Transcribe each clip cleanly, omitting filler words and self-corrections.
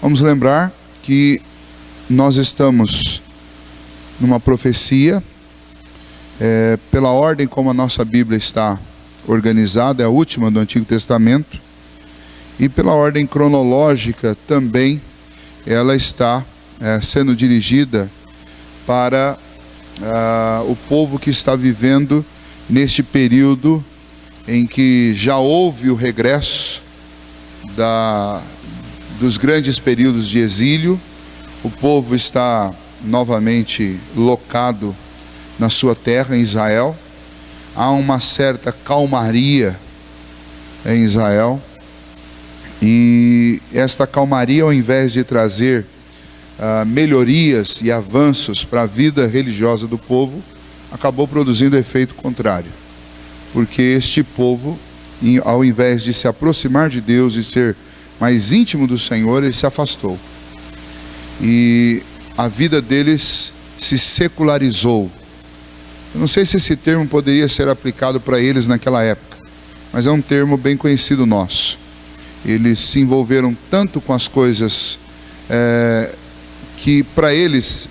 Vamos lembrar que nós estamos numa profecia, pela ordem como a nossa Bíblia está organizada, é a última do Antigo Testamento, e pela ordem cronológica também, ela está sendo dirigida para o povo que está vivendo neste período em que já houve o regresso dos grandes períodos de exílio. O povo está novamente locado na sua terra, em Israel. Há uma certa calmaria em Israel, e esta calmaria, ao invés de trazer melhorias e avanços para a vida religiosa do povo, acabou produzindo efeito contrário, porque este povo, ao invés de se aproximar de Deus e ser mais íntimo do Senhor, ele se afastou, e a vida deles se secularizou. Eu não sei se esse termo poderia ser aplicado para eles naquela época, mas é um termo bem conhecido nosso. Eles se envolveram tanto com as coisas que para eles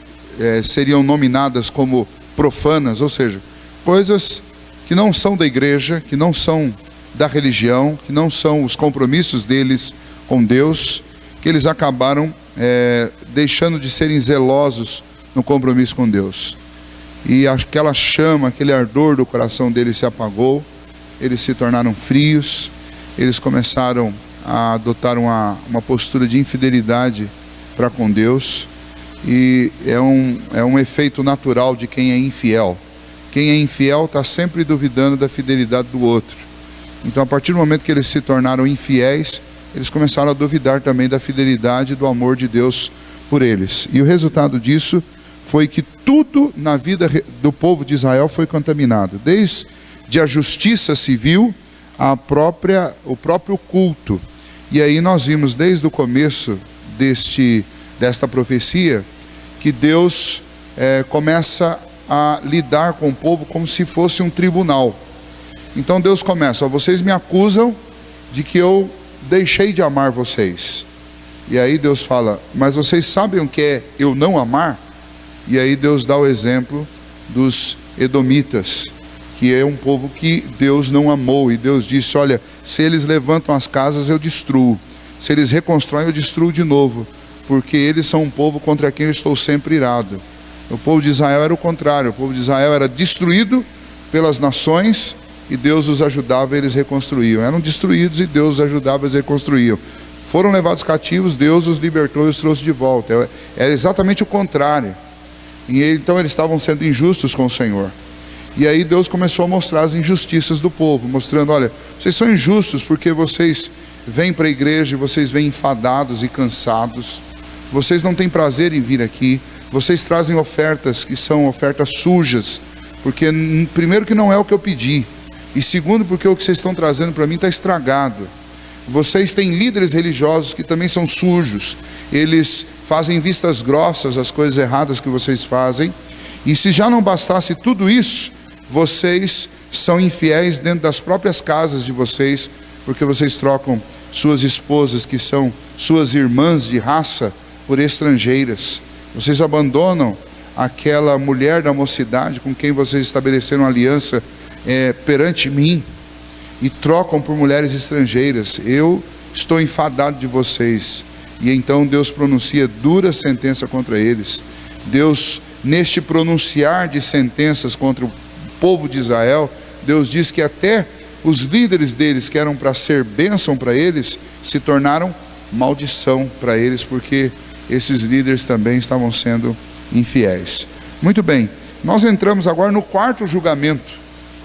seriam nominadas como profanas, ou seja, coisas que não são da igreja, que não são da religião, que não são os compromissos deles com Deus, que eles acabaram deixando de serem zelosos no compromisso com Deus. E aquela chama, aquele ardor do coração deles se apagou, eles se tornaram frios, eles começaram a adotar uma postura de infidelidade para com Deus, e é um efeito natural de quem é infiel. Quem é infiel está sempre duvidando da fidelidade do outro. Então, a partir do momento que eles se tornaram infiéis, eles começaram a duvidar também da fidelidade e do amor de Deus por eles. E o resultado disso foi que tudo na vida do povo de Israel foi contaminado, desde a justiça civil, o próprio culto. E aí nós vimos desde o começo desta profecia, que Deus começa a lidar com o povo como se fosse um tribunal. Então Deus começa: vocês me acusam de que eu deixei de amar vocês. E aí Deus fala: mas vocês sabem o que é eu não amar? E aí Deus dá o exemplo dos edomitas, que é um povo que Deus não amou. E Deus disse: olha, se eles levantam as casas, eu destruo. Se eles reconstroem, eu destruo de novo, porque eles são um povo contra quem eu estou sempre irado. O povo de Israel era o contrário. O povo de Israel era destruído pelas nações, e Deus os ajudava e eles reconstruíam. Eram destruídos e Deus os ajudava e eles reconstruíam. Foram levados cativos, Deus os libertou e os trouxe de volta. Era exatamente o contrário. E então eles estavam sendo injustos com o Senhor. E aí Deus começou a mostrar as injustiças do povo, mostrando: olha, vocês são injustos porque vocês vêm para a igreja e vocês vêm enfadados e cansados. Vocês não têm prazer em vir aqui. Vocês trazem ofertas que são ofertas sujas, porque primeiro que não é o que eu pedi, e segundo porque o que vocês estão trazendo para mim está estragado. Vocês têm líderes religiosos que também são sujos. Eles fazem vistas grossas às coisas erradas que vocês fazem. E se já não bastasse tudo isso, vocês são infiéis dentro das próprias casas de vocês, porque vocês trocam suas esposas, que são suas irmãs de raça, por estrangeiras. Vocês abandonam aquela mulher da mocidade com quem vocês estabeleceram aliança perante mim, e trocam por mulheres estrangeiras. Eu estou enfadado de vocês. E então Deus pronuncia dura sentença contra eles. Deus, neste pronunciar de sentenças contra o povo de Israel, Deus diz que até os líderes deles, que eram para ser bênção para eles, se tornaram maldição para eles, porque esses líderes também estavam sendo infiéis. Muito bem, nós entramos agora no quarto julgamento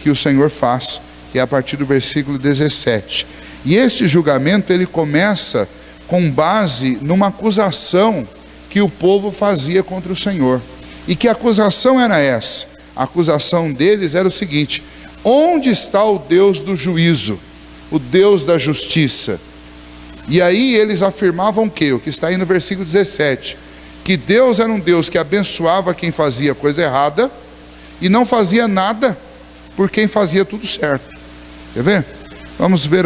que o Senhor faz, que é a partir do versículo 17. E este julgamento, ele começa com base numa acusação que o povo fazia contra o Senhor. E que acusação era essa? A acusação deles era o seguinte: onde está o Deus do juízo, o Deus da justiça? E aí eles afirmavam o que está aí no versículo 17, que Deus era um Deus que abençoava quem fazia coisa errada e não fazia nada por quem fazia tudo certo. Quer ver? Vamos ver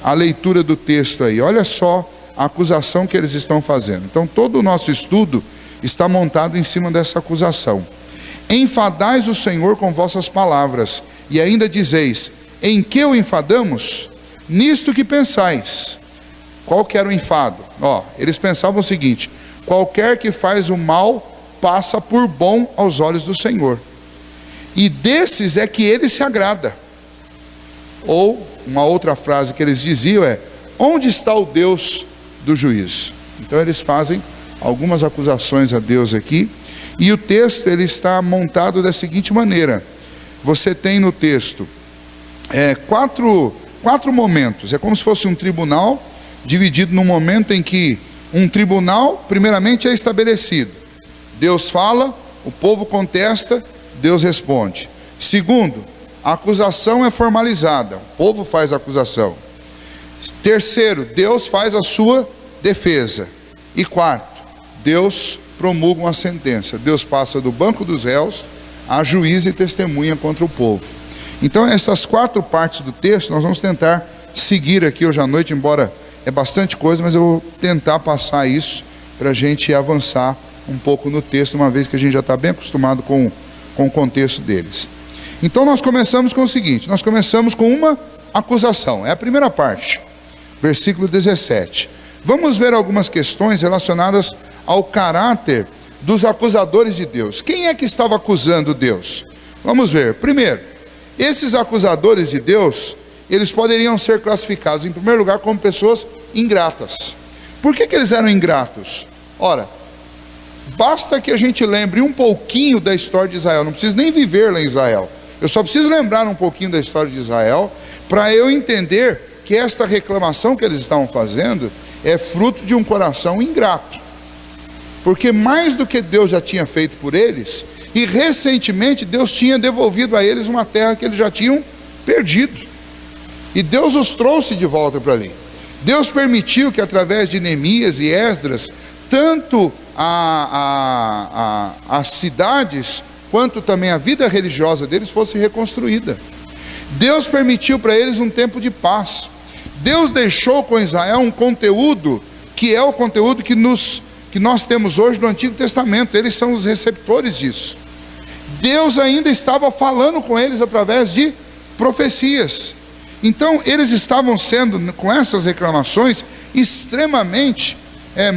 a leitura do texto aí. Olha só a acusação que eles estão fazendo. Então todo o nosso estudo está montado em cima dessa acusação. Enfadais o Senhor com vossas palavras, e ainda dizeis: em que o enfadamos? Nisto que pensais. Qual que era o enfado? Eles pensavam o seguinte: qualquer que faz o mal passa por bom aos olhos do Senhor, e desses é que ele se agrada. Ou uma outra frase que eles diziam é: onde está o Deus do juízo? Então eles fazem algumas acusações a Deus aqui, e o texto ele está montado da seguinte maneira. Você tem no texto quatro momentos. É como se fosse um tribunal dividido no momento em que um tribunal primeiramente é estabelecido. Deus fala, o povo contesta, Deus responde. Segundo, a acusação é formalizada, o povo faz a acusação. Terceiro, Deus faz a sua defesa. E quarto, Deus promulga uma sentença. Deus passa do banco dos réus a juízo e testemunha contra o povo. Então essas quatro partes do texto nós vamos tentar seguir aqui hoje à noite, embora é bastante coisa, mas eu vou tentar passar isso para a gente avançar um pouco no texto, uma vez que a gente já está bem acostumado com o contexto deles. Então nós começamos com o seguinte: nós começamos com uma acusação, é a primeira parte, versículo 17. Vamos ver algumas questões relacionadas ao caráter dos acusadores de Deus. Quem é que estava acusando Deus? Vamos ver. Primeiro, esses acusadores de Deus, eles poderiam ser classificados em primeiro lugar como pessoas ingratas. Por que eles eram ingratos? Ora, basta que a gente lembre um pouquinho da história de Israel. Não preciso nem viver lá em Israel, eu só preciso lembrar um pouquinho da história de Israel para eu entender que esta reclamação que eles estavam fazendo é fruto de um coração ingrato. Porque mais do que Deus já tinha feito por eles, e recentemente Deus tinha devolvido a eles uma terra que eles já tinham perdido, e Deus os trouxe de volta para ali. Deus permitiu que através de Neemias e Esdras, tanto as cidades, quanto também a vida religiosa deles fosse reconstruída. Deus permitiu para eles um tempo de paz. Deus deixou com Israel um conteúdo, que é o conteúdo que nós temos hoje no Antigo Testamento. Eles são os receptores disso. Deus ainda estava falando com eles através de profecias. Então eles estavam sendo, com essas reclamações, extremamente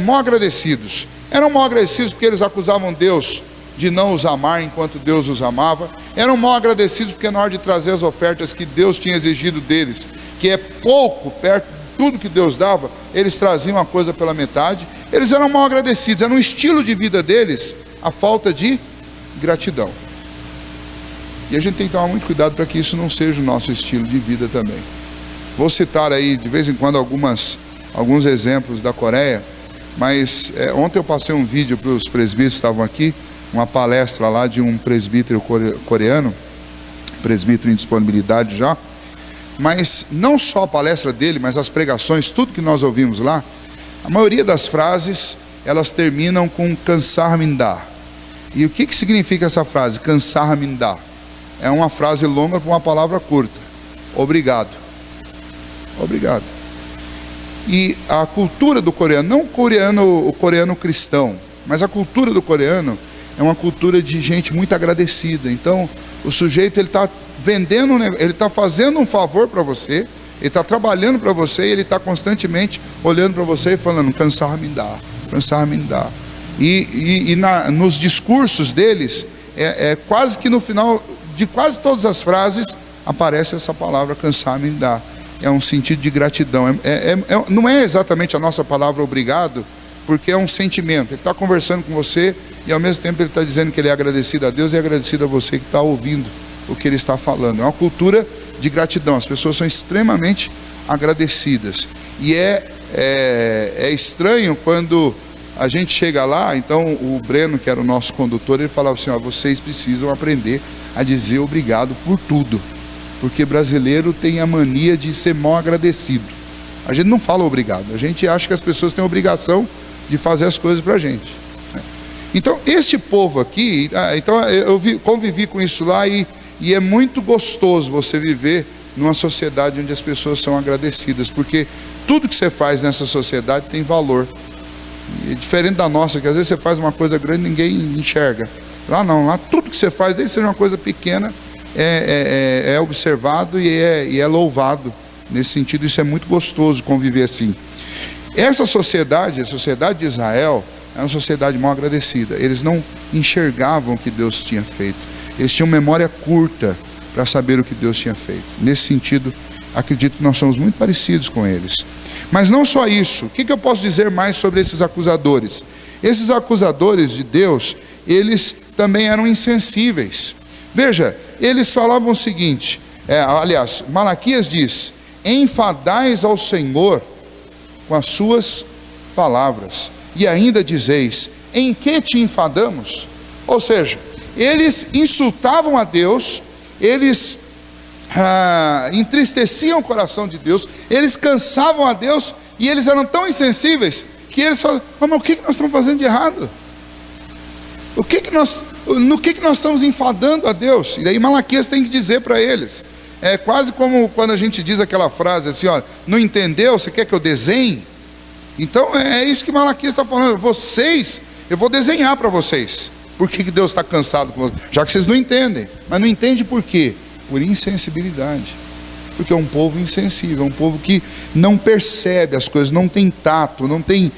mal agradecidos. Eram mal agradecidos porque eles acusavam Deus de não os amar enquanto Deus os amava. Eram mal agradecidos porque na hora de trazer as ofertas que Deus tinha exigido deles, que é pouco perto de tudo que Deus dava, eles traziam a coisa pela metade. Eles eram mal agradecidos, era um estilo de vida deles, a falta de gratidão. E a gente tem que tomar muito cuidado para que isso não seja o nosso estilo de vida também. Vou citar aí de vez em quando alguns exemplos da Coreia, mas ontem eu passei um vídeo para os presbíteros que estavam aqui, uma palestra lá de um presbítero coreano, presbítero em disponibilidade já, mas não só a palestra dele, mas as pregações, tudo que nós ouvimos lá, a maioria das frases, elas terminam com cansar mindar. E o que significa essa frase, cansar mindar? É uma frase longa com uma palavra curta: obrigado. Obrigado. E a cultura do coreano, não o coreano cristão, mas a cultura do coreano é uma cultura de gente muito agradecida. Então o sujeito, ele está vendendo, ele está fazendo um favor para você, ele está trabalhando para você, e ele está constantemente olhando para você e falando: cansar me dá, cansar me dá. E nos discursos deles, quase que no final de quase todas as frases aparece essa palavra cansar me dá. É um sentido de gratidão. Não é exatamente a nossa palavra obrigado, porque é um sentimento. Ele está conversando com você e ao mesmo tempo ele está dizendo que ele é agradecido a Deus e é agradecido a você que está ouvindo o que ele está falando. É uma cultura de gratidão. As pessoas são extremamente agradecidas. E é estranho quando a gente chega lá. Então o Breno, que era o nosso condutor, ele falava assim: vocês precisam aprender a dizer obrigado por tudo, porque brasileiro tem a mania de ser mal agradecido. A gente não fala obrigado, a gente acha que as pessoas têm a obrigação de fazer as coisas para a gente. Então este povo aqui, então eu convivi com isso lá, e é muito gostoso você viver numa sociedade onde as pessoas são agradecidas, porque Tudo que você faz nessa sociedade tem valor. E diferente da nossa, que às vezes você faz uma coisa grande e ninguém enxerga. Lá não, lá tudo que você faz, desde que seja uma coisa pequena, é observado e é louvado. Nesse sentido, isso é muito gostoso conviver assim. Essa sociedade, a sociedade de Israel, é uma sociedade mal agradecida. Eles não enxergavam o que Deus tinha feito. Eles tinham memória curta para saber o que Deus tinha feito. Nesse sentido, acredito que nós somos muito parecidos com eles. Mas não só isso. O que eu posso dizer mais sobre esses acusadores? Esses acusadores de Deus, eles também eram insensíveis. Veja, eles falavam o seguinte, aliás, Malaquias diz: enfadais ao Senhor com as suas palavras, e ainda dizeis: em que te enfadamos? Ou seja, eles insultavam a Deus, eles entristeciam o coração de Deus, eles cansavam a Deus, e eles eram tão insensíveis que eles falavam: mas o que nós estamos fazendo de errado? No que nós estamos enfadando a Deus? E daí Malaquias tem que dizer para eles. É quase como quando a gente diz aquela frase assim: olha, não entendeu? Você quer que eu desenhe? Então é isso que Malaquias está falando. Eu vou desenhar para vocês. Por que Deus está cansado com vocês? Já que vocês não entendem. Mas não entende por quê? Por insensibilidade. Porque é um povo insensível, é um povo que não percebe as coisas, não tem tato, não tem...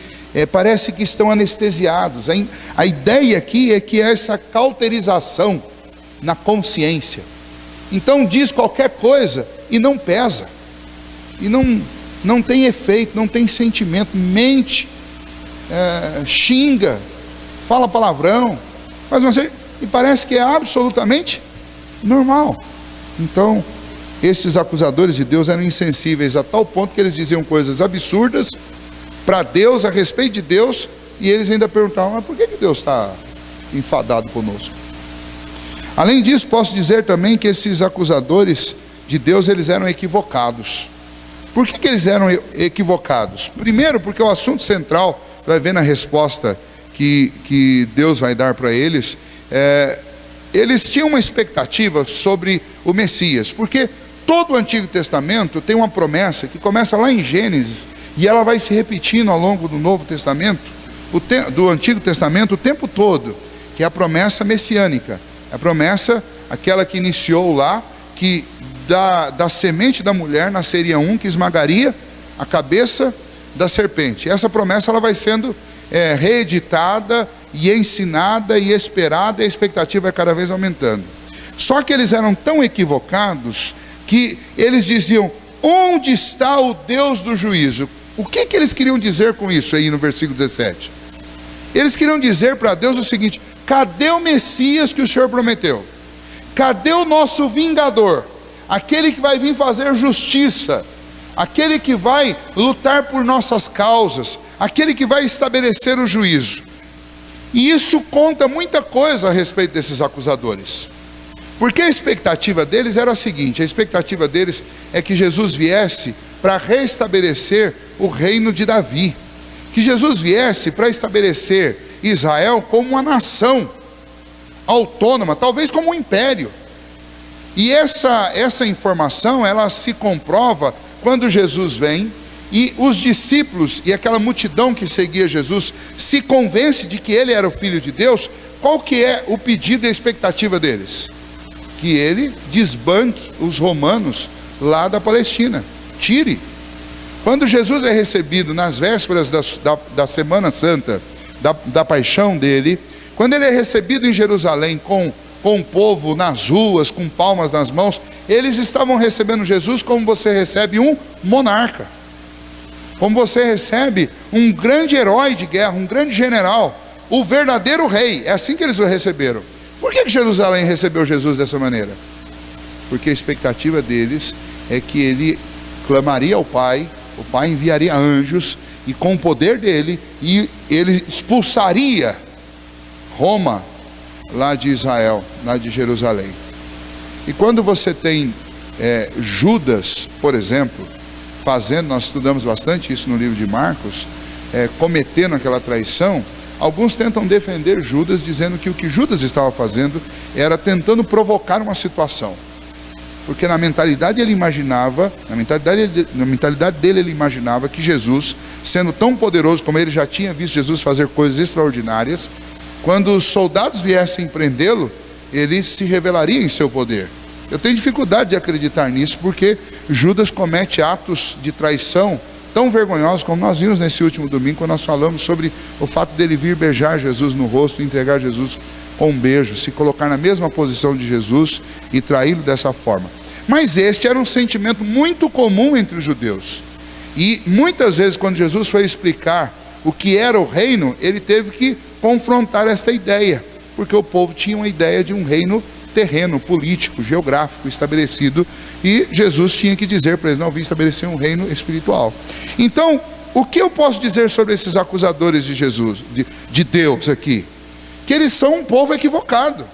parece que estão anestesiados. A ideia aqui é que é essa cauterização na consciência. Então diz qualquer coisa e não pesa, e não tem efeito, não tem sentimento, mente, xinga, fala palavrão, faz uma série, e parece que é absolutamente normal. Então esses acusadores de Deus eram insensíveis a tal ponto que eles diziam coisas absurdas para Deus, a respeito de Deus, e eles ainda perguntavam: mas por que Deus está enfadado conosco? Além disso, posso dizer também que esses acusadores de Deus, eles eram equivocados. Por que eles eram equivocados? Primeiro, porque o assunto central, vai ver na resposta que Deus vai dar para eles, eles tinham uma expectativa sobre o Messias, porque todo o Antigo Testamento tem uma promessa que começa lá em Gênesis, e ela vai se repetindo ao longo do Novo Testamento, do Antigo Testamento o tempo todo, que é a promessa messiânica. A promessa, aquela que iniciou lá, que da semente da mulher nasceria um que esmagaria a cabeça da serpente. Essa promessa ela vai sendo reeditada e ensinada e esperada, e a expectativa vai cada vez aumentando. Só que eles eram tão equivocados que eles diziam: onde está o Deus do juízo? O que eles queriam dizer com isso aí no versículo 17? Eles queriam dizer para Deus o seguinte: cadê o Messias que o Senhor prometeu? Cadê o nosso vingador? Aquele que vai vir fazer justiça, aquele que vai lutar por nossas causas, aquele que vai estabelecer o juízo. E isso conta muita coisa a respeito desses acusadores, porque a expectativa deles era a seguinte: a expectativa deles é que Jesus viesse para restabelecer o reino de Davi, que Jesus viesse para estabelecer Israel como uma nação autônoma, talvez como um império. E essa informação, ela se comprova quando Jesus vem e os discípulos e aquela multidão que seguia Jesus se convence de que ele era o Filho de Deus. Qual que é o pedido e a expectativa deles? Que ele desbanque os romanos lá da Palestina, tire. Quando Jesus é recebido nas vésperas da Semana Santa, da paixão dele, quando ele é recebido em Jerusalém com o povo nas ruas, com palmas nas mãos, eles estavam recebendo Jesus como você recebe um monarca, como você recebe um grande herói de guerra, um grande general, o verdadeiro rei. É assim que eles o receberam. Por que Jerusalém recebeu Jesus dessa maneira? Porque a expectativa deles é que ele clamaria ao Pai, o Pai enviaria anjos, e com o poder dele, e ele expulsaria Roma lá de Israel, lá de Jerusalém. E quando você tem Judas, por exemplo, nós estudamos bastante isso no livro de Marcos, cometendo aquela traição, alguns tentam defender Judas, dizendo que o que Judas estava fazendo era tentando provocar uma situação. Porque na mentalidade dele ele imaginava que Jesus, sendo tão poderoso como ele já tinha visto Jesus fazer coisas extraordinárias, quando os soldados viessem prendê-lo, ele se revelaria em seu poder. Eu tenho dificuldade de acreditar nisso, porque Judas comete atos de traição tão vergonhosos, como nós vimos nesse último domingo, quando nós falamos sobre o fato dele vir beijar Jesus no rosto, entregar Jesus com um beijo, se colocar na mesma posição de Jesus e traí-lo dessa forma. Mas este era um sentimento muito comum entre os judeus. E muitas vezes, quando Jesus foi explicar o que era o reino, ele teve que confrontar esta ideia, porque o povo tinha uma ideia de um reino terreno, político, geográfico estabelecido, e Jesus tinha que dizer para eles: não, vim estabelecer um reino espiritual. Então, o que eu posso dizer sobre esses acusadores de Jesus, de Deus aqui? Que eles são um povo equivocado.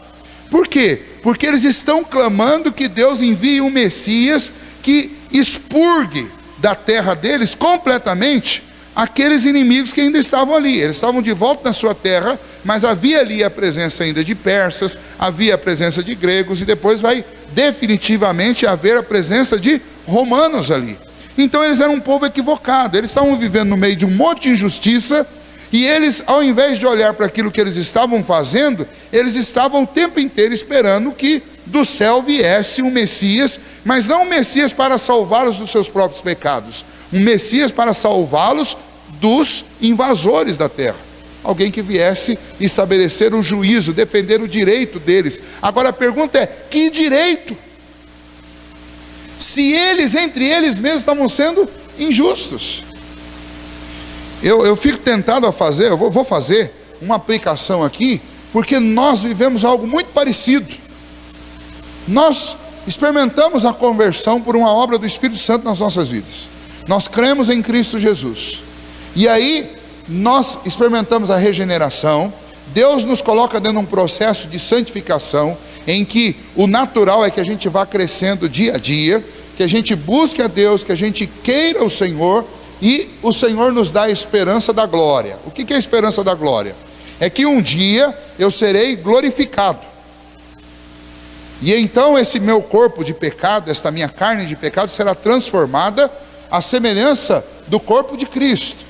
Por quê? Porque eles estão clamando que Deus envie um Messias que expurgue da terra deles completamente aqueles inimigos que ainda estavam ali. Eles estavam de volta na sua terra, mas havia ali a presença ainda de persas, havia a presença de gregos, e depois vai definitivamente haver a presença de romanos ali. Então eles eram um povo equivocado, eles estavam vivendo no meio de um monte de injustiça, e eles, ao invés de olhar para aquilo que eles estavam fazendo, eles estavam o tempo inteiro esperando que do céu viesse um Messias, mas não um Messias para salvá-los dos seus próprios pecados, um Messias para salvá-los dos invasores da terra. Alguém que viesse estabelecer o juízo, defender o direito deles. Agora a pergunta é: que direito? Se eles, entre eles mesmos, estavam sendo injustos. Eu fico tentado a fazer, eu vou fazer uma aplicação aqui, porque nós vivemos algo muito parecido. Nós experimentamos a conversão por uma obra do Espírito Santo nas nossas vidas. Nós cremos em Cristo Jesus. E aí, nós experimentamos a regeneração. Deus nos coloca dentro de um processo de santificação, em que o natural é que a gente vá crescendo dia a dia, que a gente busque a Deus, que a gente queira o Senhor, e o Senhor nos dá a esperança da glória. O que é a esperança da glória? É que um dia eu serei glorificado. E então esse meu corpo de pecado, esta minha carne de pecado, será transformada à semelhança do corpo de Cristo.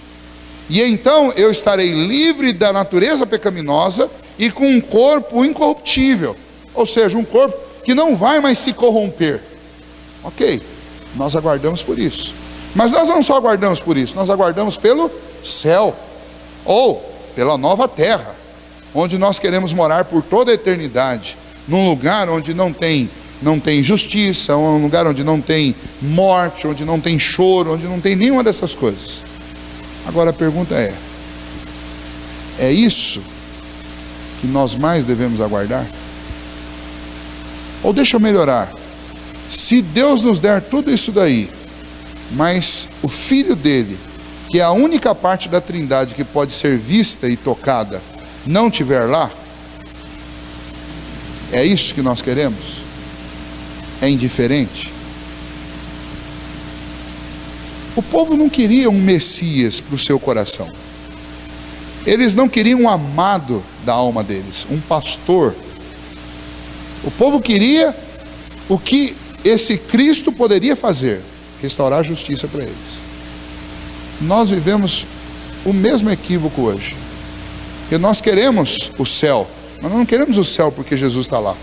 E então eu estarei livre da natureza pecaminosa e com um corpo incorruptível. Ou seja, um corpo que não vai mais se corromper. Ok, nós aguardamos por isso. Mas nós não só aguardamos por isso, nós aguardamos pelo céu, ou pela nova terra, onde nós queremos morar por toda a eternidade, num lugar onde não tem justiça, um lugar onde não tem morte, onde não tem choro, onde não tem nenhuma dessas coisas. Agora a pergunta é isso que nós mais devemos aguardar? Ou deixa eu melhorar, se Deus nos der tudo isso daí, mas o Filho dele, que é a única parte da Trindade que pode ser vista e tocada, não estiver lá, é isso que nós queremos? É indiferente? O povo não queria um Messias para o seu coração. Eles não queriam um amado da alma deles, um pastor. O povo queria o que esse Cristo poderia fazer: restaurar a justiça para eles. Nós vivemos o mesmo equívoco hoje, porque nós queremos o céu, mas não queremos o céu porque Jesus está lá.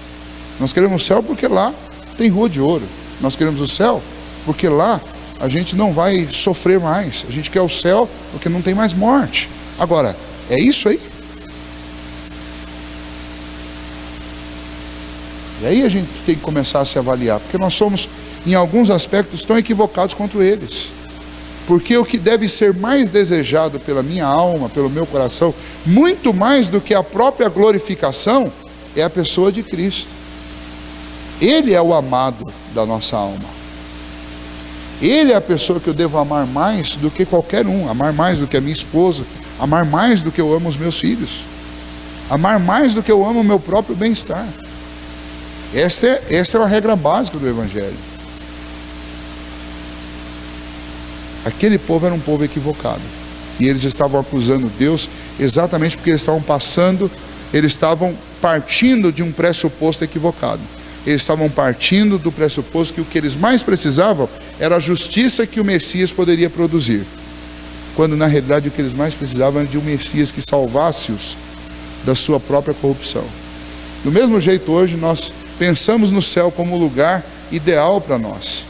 Nós queremos o céu porque lá tem rua de ouro. Nós queremos o céu porque lá a gente não vai sofrer mais. A gente quer o céu porque não tem mais morte. Agora, é isso aí? E aí a gente tem que começar a se avaliar, porque nós somos, em alguns aspectos, tão equivocados quanto eles. Porque o que deve ser mais desejado pela minha alma, pelo meu coração, muito mais do que a própria glorificação, é a pessoa de Cristo. Ele é o amado da nossa alma. Ele é a pessoa que eu devo amar mais do que qualquer um, amar mais do que a minha esposa, amar mais do que eu amo os meus filhos, amar mais do que eu amo o meu próprio bem-estar. Esta é a regra básica do Evangelho. Aquele povo era um povo equivocado, e eles estavam acusando Deus exatamente porque eles estavam partindo de um pressuposto equivocado. eles estavam partindo do pressuposto que o que eles mais precisavam era a justiça que o Messias poderia produzir, quando na realidade o que eles mais precisavam era de um Messias que salvasse-os da sua própria corrupção. Do mesmo jeito, hoje nós pensamos no céu como o lugar ideal para nós,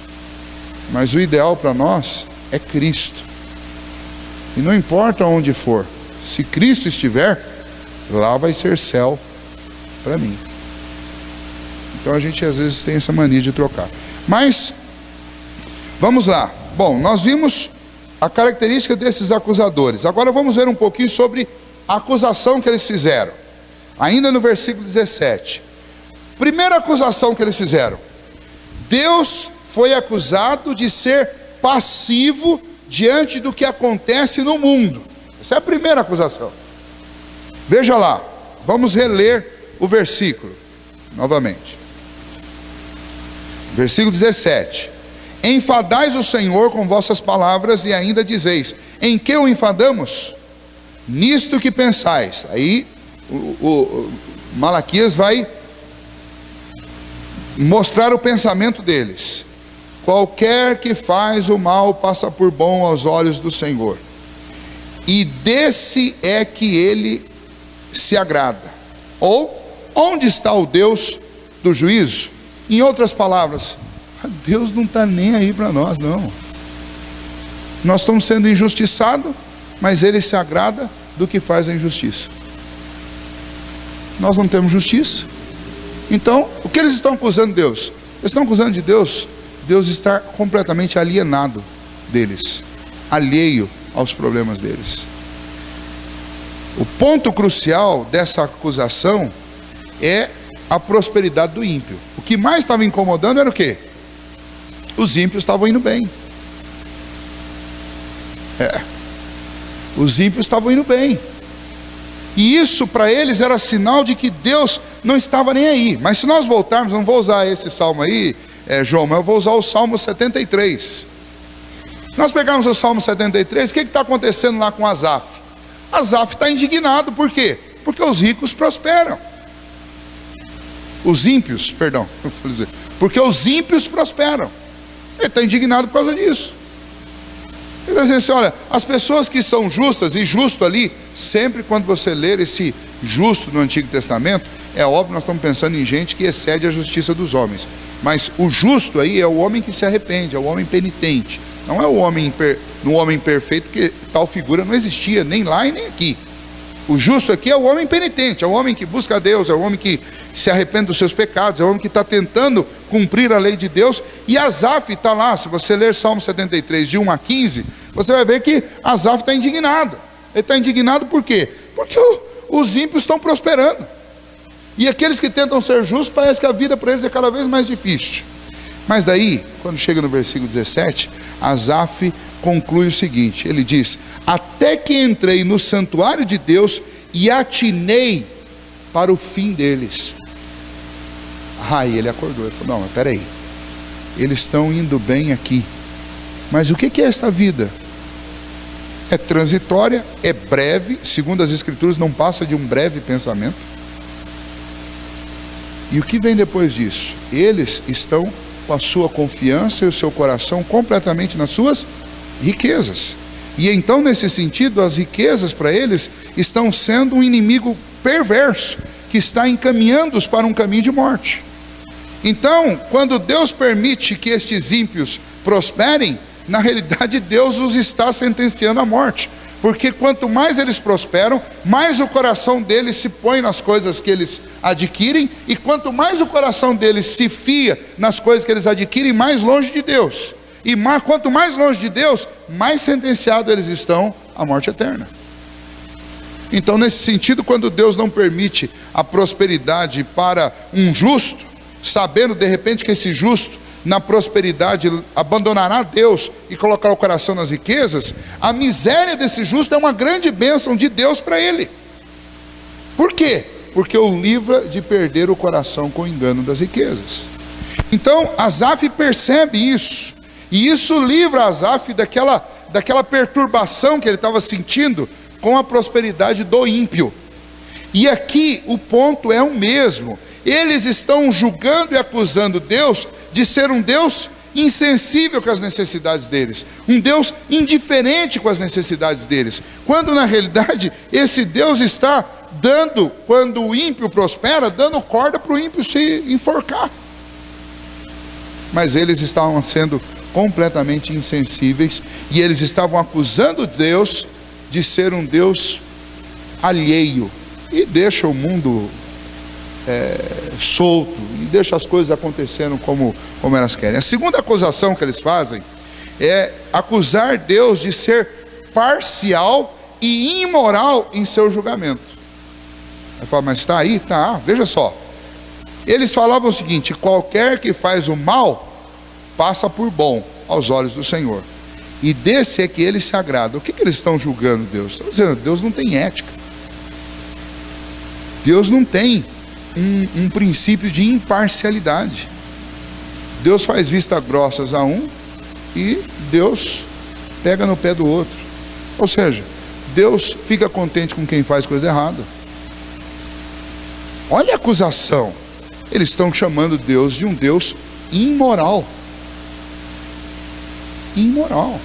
mas o ideal para nós é Cristo, e não importa onde for, se Cristo estiver, lá vai ser céu para mim. Então a gente às vezes tem essa mania de trocar. Mas, vamos lá. Bom, nós vimos a característica desses acusadores. Agora vamos ver um pouquinho sobre a acusação que eles fizeram. Ainda no versículo 17. Primeira acusação que eles fizeram: Deus foi acusado de ser passivo diante do que acontece no mundo. Essa é a primeira acusação. Veja lá, vamos reler o versículo novamente. Versículo 17: Enfadais o Senhor com vossas palavras, e ainda dizeis: em que o enfadamos? Nisto que pensais. Aí o Malaquias vai mostrar o pensamento deles. Qualquer que faz o mal passa por bom aos olhos do Senhor, e desse é que ele se agrada. Ou, onde está o Deus do juízo? Em outras palavras, Deus não está nem aí para nós, não. Nós estamos sendo injustiçados, mas Ele se agrada do que faz a injustiça. Nós não temos justiça. Então, o que eles estão acusando Deus? Eles estão acusando de Deus estar completamente alienado deles, alheio aos problemas deles. O ponto crucial dessa acusação é a prosperidade do ímpio. O que mais estava incomodando era o quê? Os ímpios estavam indo bem. Os ímpios estavam indo bem. E isso para eles era sinal de que Deus não estava nem aí. Mas se nós voltarmos, não vou usar esse salmo aí, João, mas eu vou usar o Salmo 73. Se nós pegarmos o Salmo 73, o que está acontecendo lá com Asaf? Asaf está indignado, por quê? Porque os ricos prosperam. Os ímpios, perdão, porque os ímpios prosperam. Ele está indignado por causa disso. Ele diz assim: olha, as pessoas que são justas, e justo ali, sempre quando você ler esse justo no Antigo Testamento, é óbvio, nós estamos pensando em gente que excede a justiça dos homens, mas o justo aí é o homem que se arrepende, é o homem penitente, não é o homem, no homem perfeito, que tal figura não existia, nem lá e nem aqui. O justo aqui é o homem penitente, é o homem que busca a Deus, é o homem que se arrepende dos seus pecados, é o homem que está tentando cumprir a lei de Deus. E Asaf está lá, se você ler Salmo 73, de 1 a 15, você vai ver que Asaf está indignado. Ele está indignado por quê? Porque os ímpios estão prosperando, e aqueles que tentam ser justos, parece que a vida para eles é cada vez mais difícil. Mas daí, quando chega no versículo 17, Asaf conclui o seguinte, ele diz: até que entrei no santuário de Deus e atinei para o fim deles. Aí ele acordou, ele falou: não, mas peraí, eles estão indo bem aqui, mas o que é esta vida? É transitória, é breve, segundo as Escrituras não passa de um breve pensamento. E o que vem depois disso? Eles estão com a sua confiança e o seu coração completamente nas suas riquezas. E então, nesse sentido, as riquezas para eles estão sendo um inimigo perverso, que está encaminhando-os para um caminho de morte. Então, quando Deus permite que estes ímpios prosperem, na realidade Deus os está sentenciando à morte, porque quanto mais eles prosperam, mais o coração deles se põe nas coisas que eles adquirem, e quanto mais o coração deles se fia nas coisas que eles adquirem, mais longe de Deus. E quanto mais longe de Deus, mais sentenciados eles estão à morte eterna. Então, nesse sentido, quando Deus não permite a prosperidade para um justo, sabendo de repente que esse justo, na prosperidade, abandonará Deus e colocará o coração nas riquezas, a miséria desse justo é uma grande bênção de Deus para ele. Por quê? Porque o livra de perder o coração com o engano das riquezas. Então, Asaf percebe isso, e isso livra Asaf daquela perturbação que ele estava sentindo com a prosperidade do ímpio. E aqui o ponto é o mesmo. eles estão julgando e acusando Deus de ser um Deus insensível com as necessidades deles, um Deus indiferente com as necessidades deles, quando na realidade esse Deus está dando, quando o ímpio prospera, dando corda para o ímpio se enforcar. Mas eles estavam sendo completamente insensíveis, e eles estavam acusando Deus de ser um Deus alheio, e deixa o mundo solto, e deixa as coisas acontecendo como elas querem. A segunda acusação que eles fazem é acusar Deus de ser parcial e imoral em seu julgamento. Aí fala, mas está aí? Tá, veja só. Eles falavam o seguinte: qualquer que faz o mal passa por bom aos olhos do Senhor, e desse é que ele se agrada. O que eles estão julgando Deus? Estão dizendo, Deus não tem ética, Deus não tem um princípio de imparcialidade. Deus faz vista grossas a um e Deus pega no pé do outro. Ou seja, Deus fica contente com quem faz coisa errada. Olha a acusação. Eles estão chamando Deus de um Deus imoral. Imoral.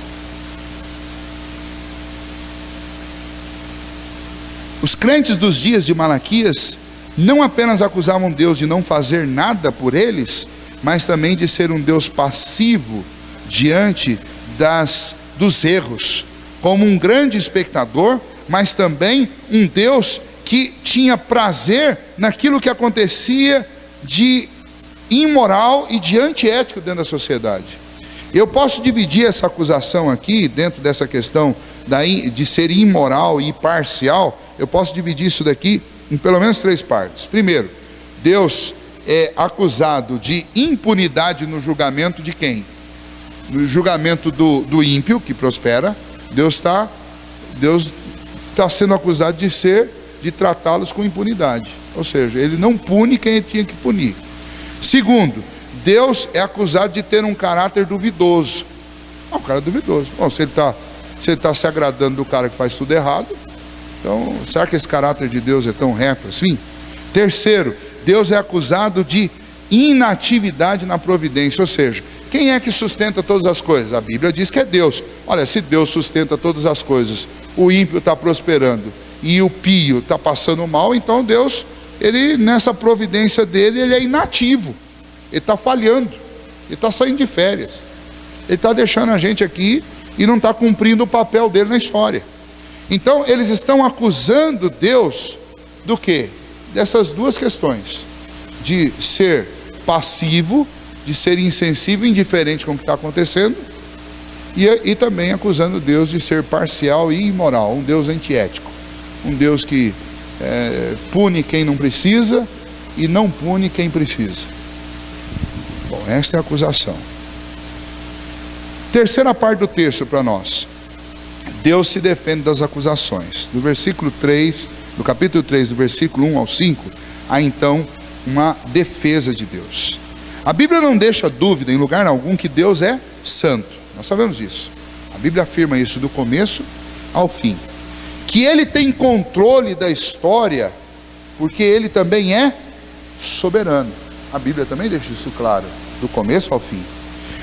Os crentes dos dias de Malaquias não apenas acusavam Deus de não fazer nada por eles, mas também de ser um Deus passivo diante dos erros, como um grande espectador, mas também um Deus que tinha prazer naquilo que acontecia de imoral e de antiético dentro da sociedade. Eu posso dividir essa acusação aqui, dentro dessa questão de ser imoral e parcial, eu posso dividir isso daqui em pelo menos 3 partes. Primeiro, Deus é acusado de impunidade no julgamento de quem? No julgamento do ímpio que prospera. Deus está sendo acusado de tratá-los com impunidade, ou seja, ele não pune quem ele tinha que punir. Segundo, Deus é acusado de ter um caráter duvidoso. Um cara duvidoso. Bom, se ele está se agradando do cara que faz tudo errado, então será que esse caráter de Deus é tão reto assim? Terceiro, Deus é acusado de inatividade na providência, ou seja, quem é que sustenta todas as coisas? A Bíblia diz que é Deus. Olha, se Deus sustenta todas as coisas, o ímpio está prosperando e o pio está passando mal, então Deus, ele nessa providência dele, ele é inativo, ele está falhando, ele está saindo de férias, ele está deixando a gente aqui e não está cumprindo o papel dele na história. Então eles estão acusando Deus do quê? Dessas duas questões, de ser passivo, de ser insensível, indiferente com o que está acontecendo, e também acusando Deus de ser parcial e imoral, um Deus antiético, um Deus que pune quem não precisa e não pune quem precisa. Bom, esta é a acusação. Terceira parte do texto para nós. Deus se defende das acusações. Do versículo 3, do capítulo 3, do versículo 1 ao 5, há então uma defesa de Deus. A Bíblia não deixa dúvida em lugar algum que Deus é santo. Nós sabemos isso. A Bíblia afirma isso do começo ao fim. Que Ele tem controle da história, porque Ele também é soberano. A Bíblia também deixa isso claro, do começo ao fim.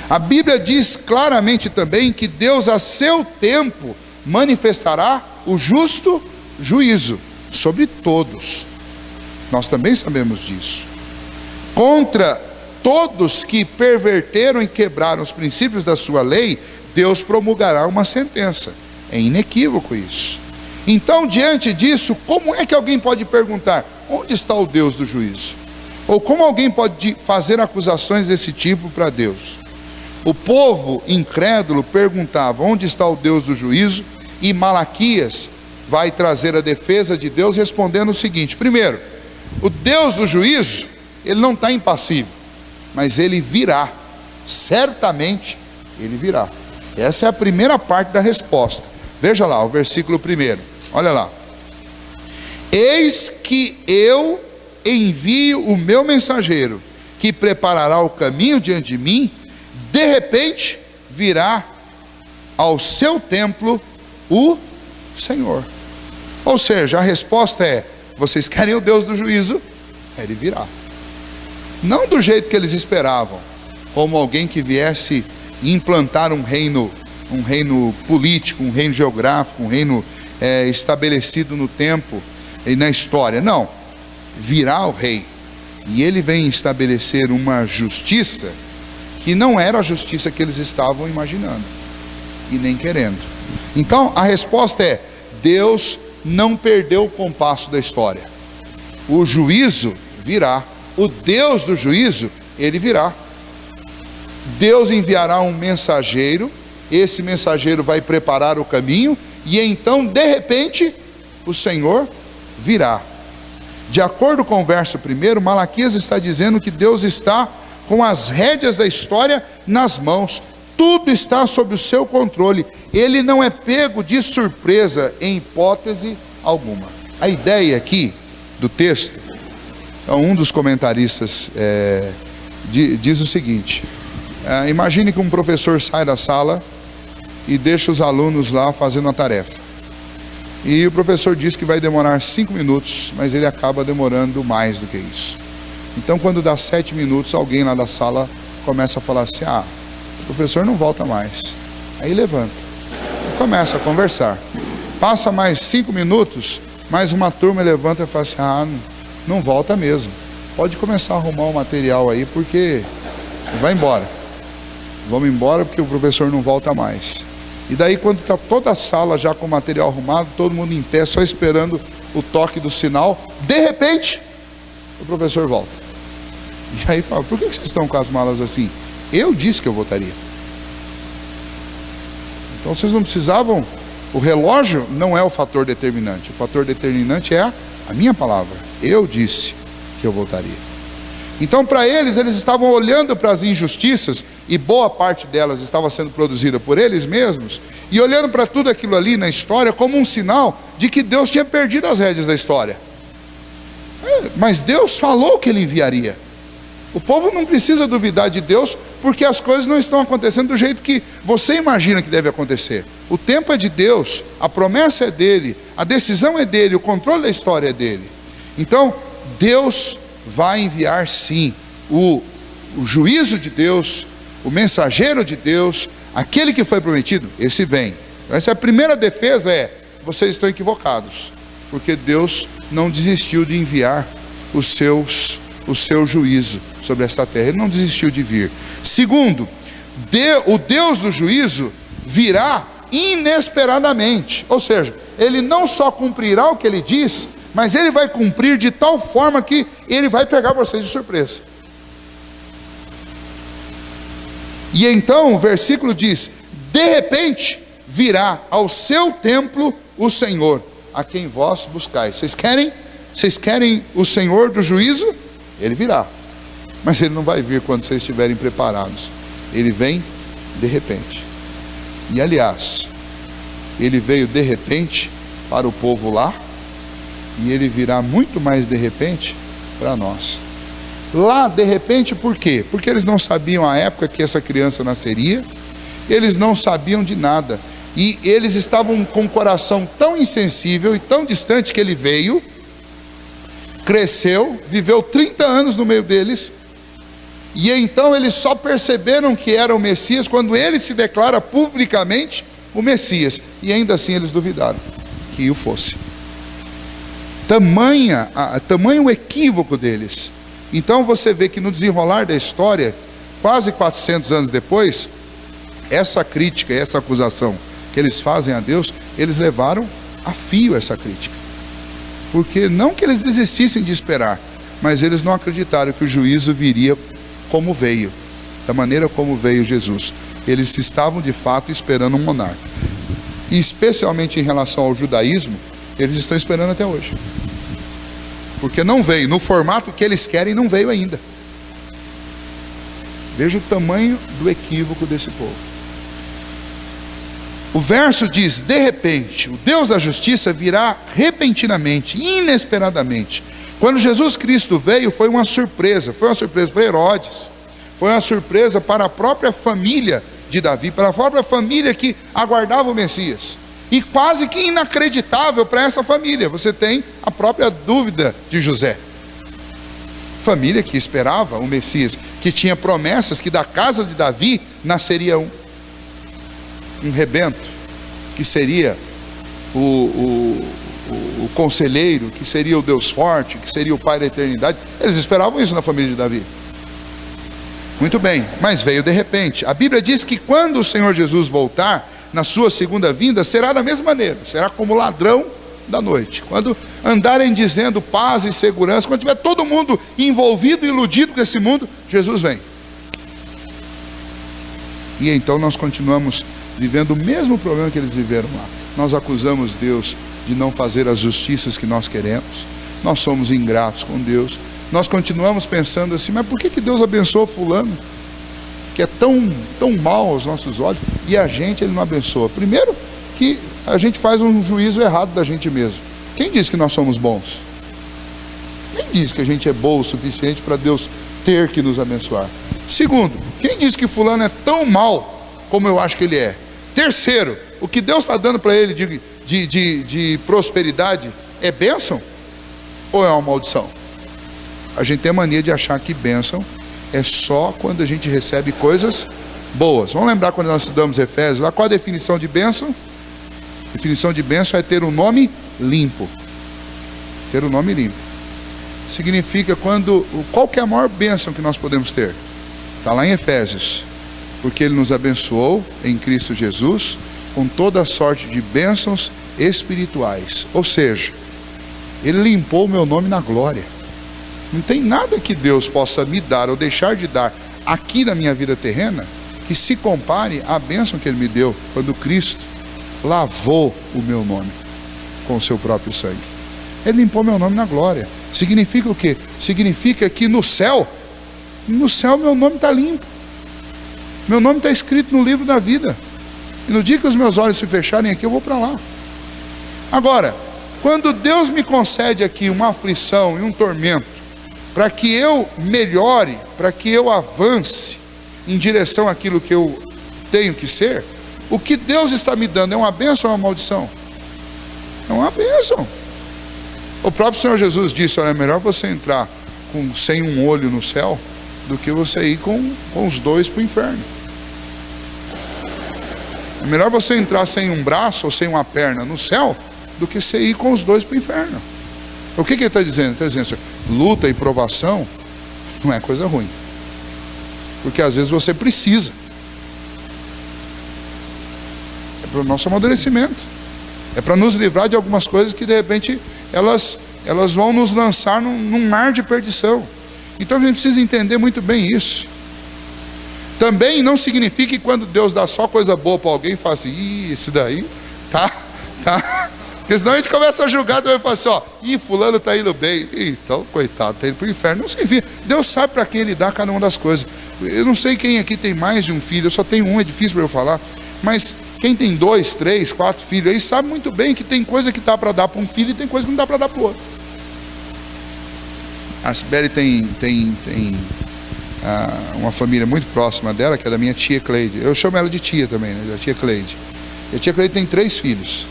A Bíblia diz claramente também que Deus a seu tempo manifestará o justo juízo sobre todos. Nós também sabemos disso. Contra todos que perverteram e quebraram os princípios da sua lei, Deus promulgará uma sentença. É inequívoco isso. Então, diante disso, como é que alguém pode perguntar, onde está o Deus do juízo? Ou como alguém pode fazer acusações desse tipo para Deus? O povo incrédulo perguntava, onde está o Deus do juízo? E Malaquias vai trazer a defesa de Deus respondendo o seguinte: primeiro, o Deus do juízo, ele não está impassível, mas ele virá, certamente ele virá. Essa é a primeira parte da resposta. Veja lá, o versículo 1, olha lá. Eis que eu envio o meu mensageiro, que preparará o caminho diante de mim. De repente virá ao seu templo o Senhor. Ou seja, a resposta é: vocês querem o Deus do juízo? Ele virá. não do jeito que eles esperavam, como alguém que viesse implantar um reino político, um reino geográfico, um reino estabelecido no tempo e na história. Não, virá o rei, e ele vem estabelecer uma justiça que não era a justiça que eles estavam imaginando e nem querendo. Então a resposta é: Deus não perdeu o compasso da história. O juízo virá, o Deus do juízo, ele virá. Deus enviará um mensageiro, esse mensageiro vai preparar o caminho, e então, de repente, o Senhor virá. De acordo com o verso 1, Malaquias está dizendo que Deus está com as rédeas da história nas mãos, tudo está sob o seu controle, ele não é pego de surpresa em hipótese alguma. A ideia aqui do texto, um dos comentaristas diz o seguinte: imagine que um professor sai da sala e deixa os alunos lá fazendo a tarefa, e o professor diz que vai demorar 5 minutos, mas ele acaba demorando mais do que isso. Então, quando dá 7 minutos, alguém lá da sala começa a falar assim: o professor não volta mais. Aí levanta e começa a conversar. Passa mais 5 minutos, mais uma turma levanta e fala assim: não volta mesmo, pode começar a arrumar o material aí, porque vai embora, vamos embora porque o professor não volta mais. E daí, quando está toda a sala já com o material arrumado, todo mundo em pé, só esperando o toque do sinal, de repente o professor volta. E aí fala: por que vocês estão com as malas assim? Eu disse que eu voltaria. Então vocês não precisavam. O relógio não é o fator determinante. O fator determinante é a minha palavra. Eu disse que eu voltaria. Então, para eles estavam olhando para as injustiças, e boa parte delas estava sendo produzida por eles mesmos, e olhando para tudo aquilo ali na história como um sinal de que Deus tinha perdido as rédeas da história. Mas Deus falou que ele enviaria. O povo não precisa duvidar de Deus, porque as coisas não estão acontecendo do jeito que você imagina que deve acontecer. O tempo é de Deus, a promessa é dele, a decisão é dele, o controle da história é dele. Então, Deus vai enviar sim o juízo de Deus, o mensageiro de Deus, aquele que foi prometido, esse vem. Essa é a primeira defesa: vocês estão equivocados, porque Deus não desistiu de enviar o seu juízo sobre esta terra, ele não desistiu de vir. Segundo, o Deus do juízo virá inesperadamente, ou seja, ele não só cumprirá o que ele diz, mas ele vai cumprir de tal forma que ele vai pegar vocês de surpresa. E então o versículo diz: de repente virá ao seu templo o Senhor, a quem vós buscais. Vocês querem o Senhor do juízo? Ele virá, mas ele não vai vir quando vocês estiverem preparados. Ele vem de repente. E aliás, ele veio de repente para o povo lá, e ele virá muito mais de repente para nós. Lá de repente, por quê? Porque eles não sabiam a época que essa criança nasceria, eles não sabiam de nada, e eles estavam com o coração tão insensível e tão distante que ele veio, cresceu, viveu 30 anos no meio deles, e então eles só perceberam que era o Messias quando ele se declara publicamente o Messias, e ainda assim eles duvidaram que o fosse. Tamanho o equívoco deles. Então você vê que no desenrolar da história, quase 400 anos depois, essa crítica, essa acusação que eles fazem a Deus, eles levaram a fio essa crítica. Porque não que eles desistissem de esperar, mas eles não acreditaram que o juízo viria como veio, da maneira como veio Jesus. Eles estavam de fato esperando um monarca. E especialmente em relação ao judaísmo, eles estão esperando até hoje. Porque não veio, no formato que eles querem, não veio ainda. Veja o tamanho do equívoco desse povo. O verso diz: de repente, o Deus da justiça virá repentinamente, inesperadamente. Quando Jesus Cristo veio, foi uma surpresa para Herodes, foi uma surpresa para a própria família de Davi, para a própria família que aguardava o Messias. E quase que inacreditável para essa família. Você tem a própria dúvida de José. família que esperava o Messias, que tinha promessas que da casa de Davi nasceria um rebento, que seria o conselheiro, que seria o Deus forte, que seria o Pai da eternidade. Eles esperavam isso na família de Davi. Muito bem, mas veio de repente. A Bíblia diz que quando o Senhor Jesus voltar, na sua segunda vinda, será da mesma maneira, será como ladrão da noite. Quando andarem dizendo paz e segurança, quando tiver todo mundo envolvido e iludido com esse mundo, Jesus vem. E então nós continuamos vivendo o mesmo problema que eles viveram lá. Nós acusamos Deus de não fazer as justiças que nós queremos. Nós somos ingratos com Deus. Nós continuamos pensando assim, mas por que Deus abençoa fulano, que é tão mal aos nossos olhos, e a gente ele não abençoa? Primeiro que a gente faz um juízo errado da gente mesmo. Quem diz que nós somos bons? Quem diz que a gente é bom o suficiente para Deus ter que nos abençoar? Segundo, quem diz que fulano é tão mal como eu acho que ele é? Terceiro, o que Deus está dando para ele de prosperidade é bênção ou é uma maldição? A gente tem a mania de achar que bênção é só quando a gente recebe coisas boas. Vamos lembrar quando nós estudamos Efésios lá, qual a definição de bênção? A definição de bênção é ter um nome limpo. Ter um nome limpo significa qual que é a maior bênção que nós podemos ter? Está lá em Efésios. Porque Ele nos abençoou em Cristo Jesus com toda a sorte de bênçãos espirituais. Ou seja, Ele limpou o meu nome na glória. Não tem nada que Deus possa me dar ou deixar de dar aqui na minha vida terrena que se compare à bênção que Ele me deu quando Cristo lavou o meu nome com o seu próprio sangue. Ele limpou meu nome na glória. Significa o quê? Significa que no céu meu nome está limpo. Meu nome está escrito no livro da vida. E no dia que os meus olhos se fecharem aqui, eu vou para lá. Agora, quando Deus me concede aqui uma aflição e um tormento, para que eu melhore, para que eu avance em direção àquilo que eu tenho que ser, o que Deus está me dando é uma bênção ou uma maldição? É uma bênção. O próprio Senhor Jesus disse, olha, é melhor você entrar sem um olho no céu, do que você ir com os dois para o inferno. É melhor você entrar sem um braço ou sem uma perna no céu, do que você ir com os dois para o inferno. O que ele está dizendo? Ele está dizendo assim, luta e provação não é coisa ruim. Porque às vezes você precisa. É para o nosso amadurecimento. É para nos livrar de algumas coisas que de repente elas vão nos lançar num mar de perdição. Então a gente precisa entender muito bem isso. Também não significa que quando Deus dá só coisa boa para alguém, fala assim, esse daí tá. Porque senão a gente começa a julgar, Deus vai falar assim, fulano está indo bem. Então, coitado, está indo para o inferno. Não significa. Deus sabe para quem Ele dá cada uma das coisas. Eu não sei quem aqui tem mais de um filho, eu só tenho um, é difícil para eu falar. Mas quem tem 2, 3, 4 filhos aí sabe muito bem que tem coisa que dá para dar para um filho e tem coisa que não dá para dar para o outro. A Sibeli tem uma família muito próxima dela, que é da minha tia Cleide. Eu chamo ela de tia também, né? Da tia Cleide. E a tia Cleide tem 3 filhos.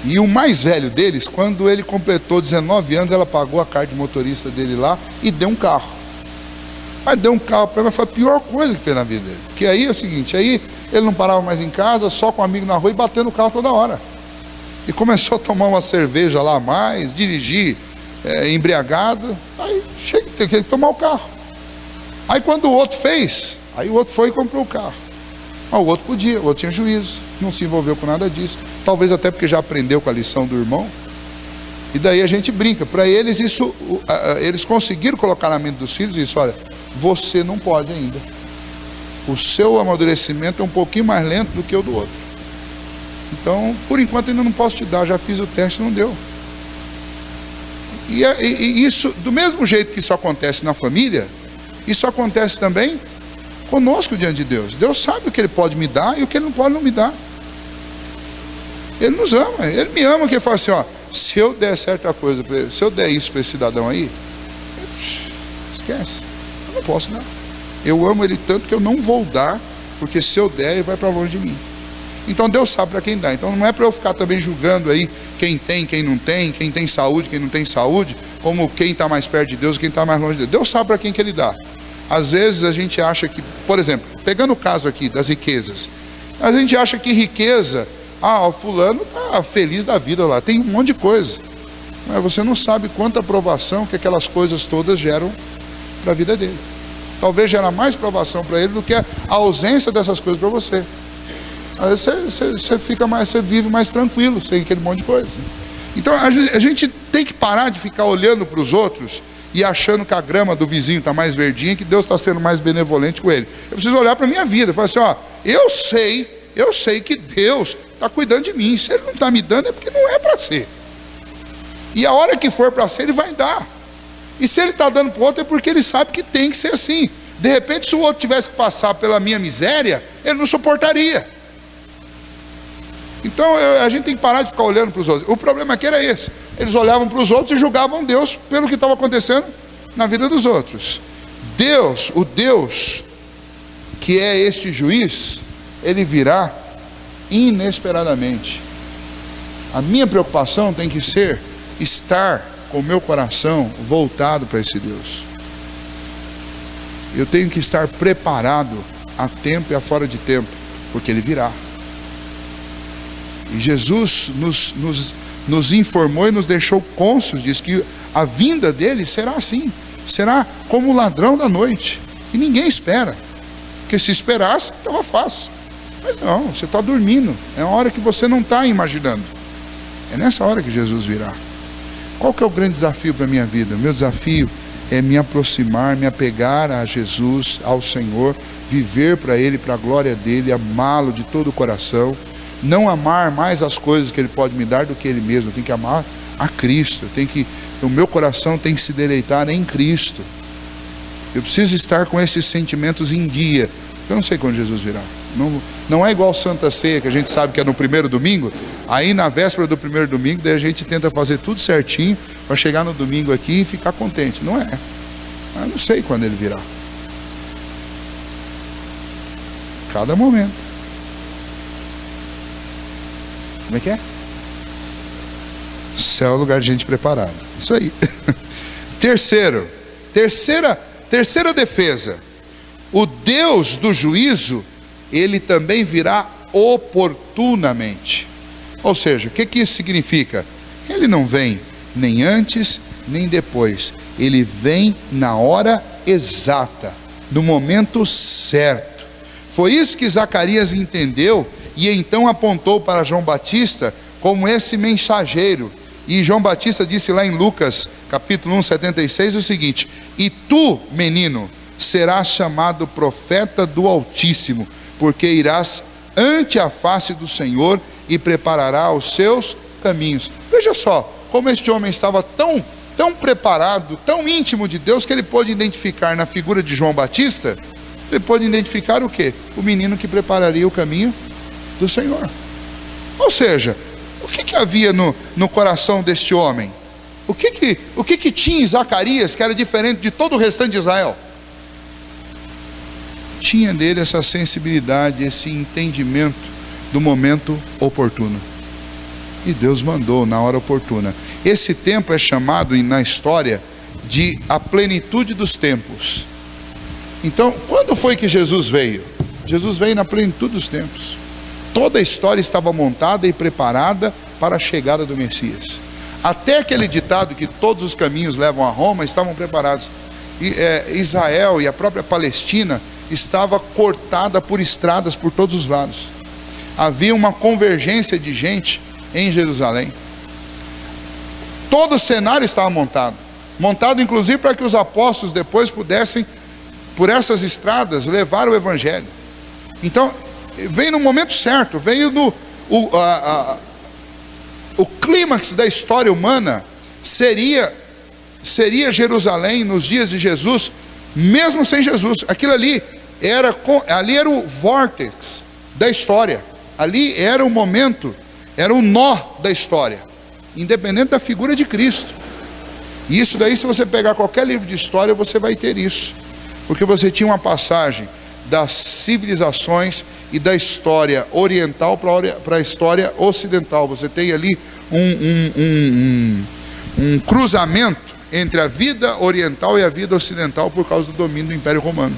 E o mais velho deles, quando ele completou 19 anos, ela pagou a carta de motorista dele lá e deu um carro. Mas deu um carro para ele, mas foi a pior coisa que fez na vida dele. Porque aí é o seguinte, aí ele não parava mais em casa, só com um amigo na rua e batendo o carro toda hora. E começou a tomar uma cerveja lá a mais, dirigir embriagado, aí chega, tem que tomar o carro. Aí quando o outro fez, aí o outro foi e comprou o carro. Mas o outro podia, o outro tinha juízo, não se envolveu com nada disso. Talvez até porque já aprendeu com a lição do irmão. E daí a gente brinca. Para eles isso, eles conseguiram colocar na mente dos filhos isso, olha, você não pode ainda. O seu amadurecimento é um pouquinho mais lento do que o do outro. Então, por enquanto ainda não posso te dar, já fiz o teste, não deu. E isso, do mesmo jeito que isso acontece na família, isso acontece também conosco diante de Deus. Deus sabe o que Ele pode me dar e o que Ele não pode não me dar. Ele nos ama, Ele me ama, que Ele fala assim, se eu der certa coisa para ele, se eu der isso para esse cidadão aí, esquece, eu não posso dar. Eu amo ele tanto que eu não vou dar, porque se eu der, ele vai para longe de mim. Então Deus sabe para quem dá. Então não é para eu ficar também julgando aí quem tem, quem não tem, quem tem saúde, quem não tem saúde, como quem está mais perto de Deus e quem está mais longe de Deus. Deus sabe para quem que Ele dá. Às vezes a gente acha que, por exemplo, pegando o caso aqui das riquezas, a gente acha que riqueza, o fulano está feliz da vida lá, tem um monte de coisa. Mas você não sabe quanta provação que aquelas coisas todas geram para a vida dele. Talvez gera mais provação para ele do que a ausência dessas coisas para você. Aí você fica mais, você vive mais tranquilo sem aquele monte de coisa. Então a gente tem que parar de ficar olhando para os outros e achando que a grama do vizinho está mais verdinha e que Deus está sendo mais benevolente com ele. Eu preciso olhar para a minha vida e falar assim, eu sei que Deus está cuidando de mim. Se Ele não está me dando é porque não é para ser. E a hora que for para ser, Ele vai dar. E se Ele está dando para o outro é porque Ele sabe que tem que ser assim. De repente, se o outro tivesse que passar pela minha miséria, ele não suportaria. Então a gente tem que parar de ficar olhando para os outros. O problema aqui era esse. Eles olhavam para os outros e julgavam Deus pelo que estava acontecendo na vida dos outros. Deus, o Deus que é este juiz, Ele virá inesperadamente. A minha preocupação tem que ser estar com o meu coração voltado para esse Deus. Eu tenho que estar preparado a tempo e a fora de tempo, porque Ele virá. E Jesus nos informou e nos deixou cônscios disso, que a vinda dele será assim, será como o ladrão da noite, e ninguém espera, porque se esperasse, estava fácil, mas não, você está dormindo, é uma hora que você não está imaginando, é nessa hora que Jesus virá. Qual que é o grande desafio para a minha vida? O meu desafio é me aproximar, me apegar a Jesus, ao Senhor, viver para Ele, para a glória dEle, amá-lo de todo o coração, não amar mais as coisas que Ele pode me dar do que Ele mesmo. Eu tenho que amar a Cristo, o meu coração tem que se deleitar em Cristo. Eu preciso estar com esses sentimentos em dia. Eu não sei quando Jesus virá. Não é igual Santa Ceia, que a gente sabe que é no primeiro domingo. Aí na véspera do primeiro domingo, daí a gente tenta fazer tudo certinho para chegar no domingo aqui e ficar contente. Não é. Eu não sei quando Ele virá. Cada momento. Como é que é? Céu é lugar de gente preparada. Isso aí. Terceira defesa. O Deus do juízo, Ele também virá oportunamente. Ou seja, o que isso significa? Ele não vem nem antes, nem depois. Ele vem na hora exata, no momento certo. Foi isso que Zacarias entendeu e então apontou para João Batista como esse mensageiro. E João Batista disse lá em Lucas, capítulo 1, 76, o seguinte: e tu, menino, serás chamado profeta do Altíssimo, porque irás ante a face do Senhor e preparará os seus caminhos. Veja só, como este homem estava tão preparado, tão íntimo de Deus, que ele pôde identificar na figura de João Batista, ele pôde identificar o quê? O menino que prepararia o caminho do Senhor. Ou seja, o que havia no coração deste homem? O que tinha em Zacarias que era diferente de todo o restante de Israel? Tinha nele essa sensibilidade, esse entendimento do momento oportuno. E Deus mandou na hora oportuna. Esse tempo é chamado na história de a plenitude dos tempos. Então, quando foi que Jesus veio? Jesus veio na plenitude dos tempos. Toda a história estava montada e preparada para a chegada do Messias. Até aquele ditado que todos os caminhos levam a Roma estavam preparados. Israel e a própria Palestina estava cortada por estradas por todos os lados. Havia uma convergência de gente em Jerusalém. Todo o cenário estava montado inclusive para que os apóstolos depois pudessem, por essas estradas, levar o Evangelho. Então, veio no momento certo, veio o clímax da história humana, seria Jerusalém nos dias de Jesus, mesmo sem Jesus. Aquilo ali era o vórtice da história, ali era o momento, era o nó da história, independente da figura de Cristo. E isso daí, se você pegar qualquer livro de história, você vai ter isso, porque você tinha uma passagem das civilizações e da história oriental para a história ocidental. Você tem ali um cruzamento entre a vida oriental e a vida ocidental por causa do domínio do Império Romano.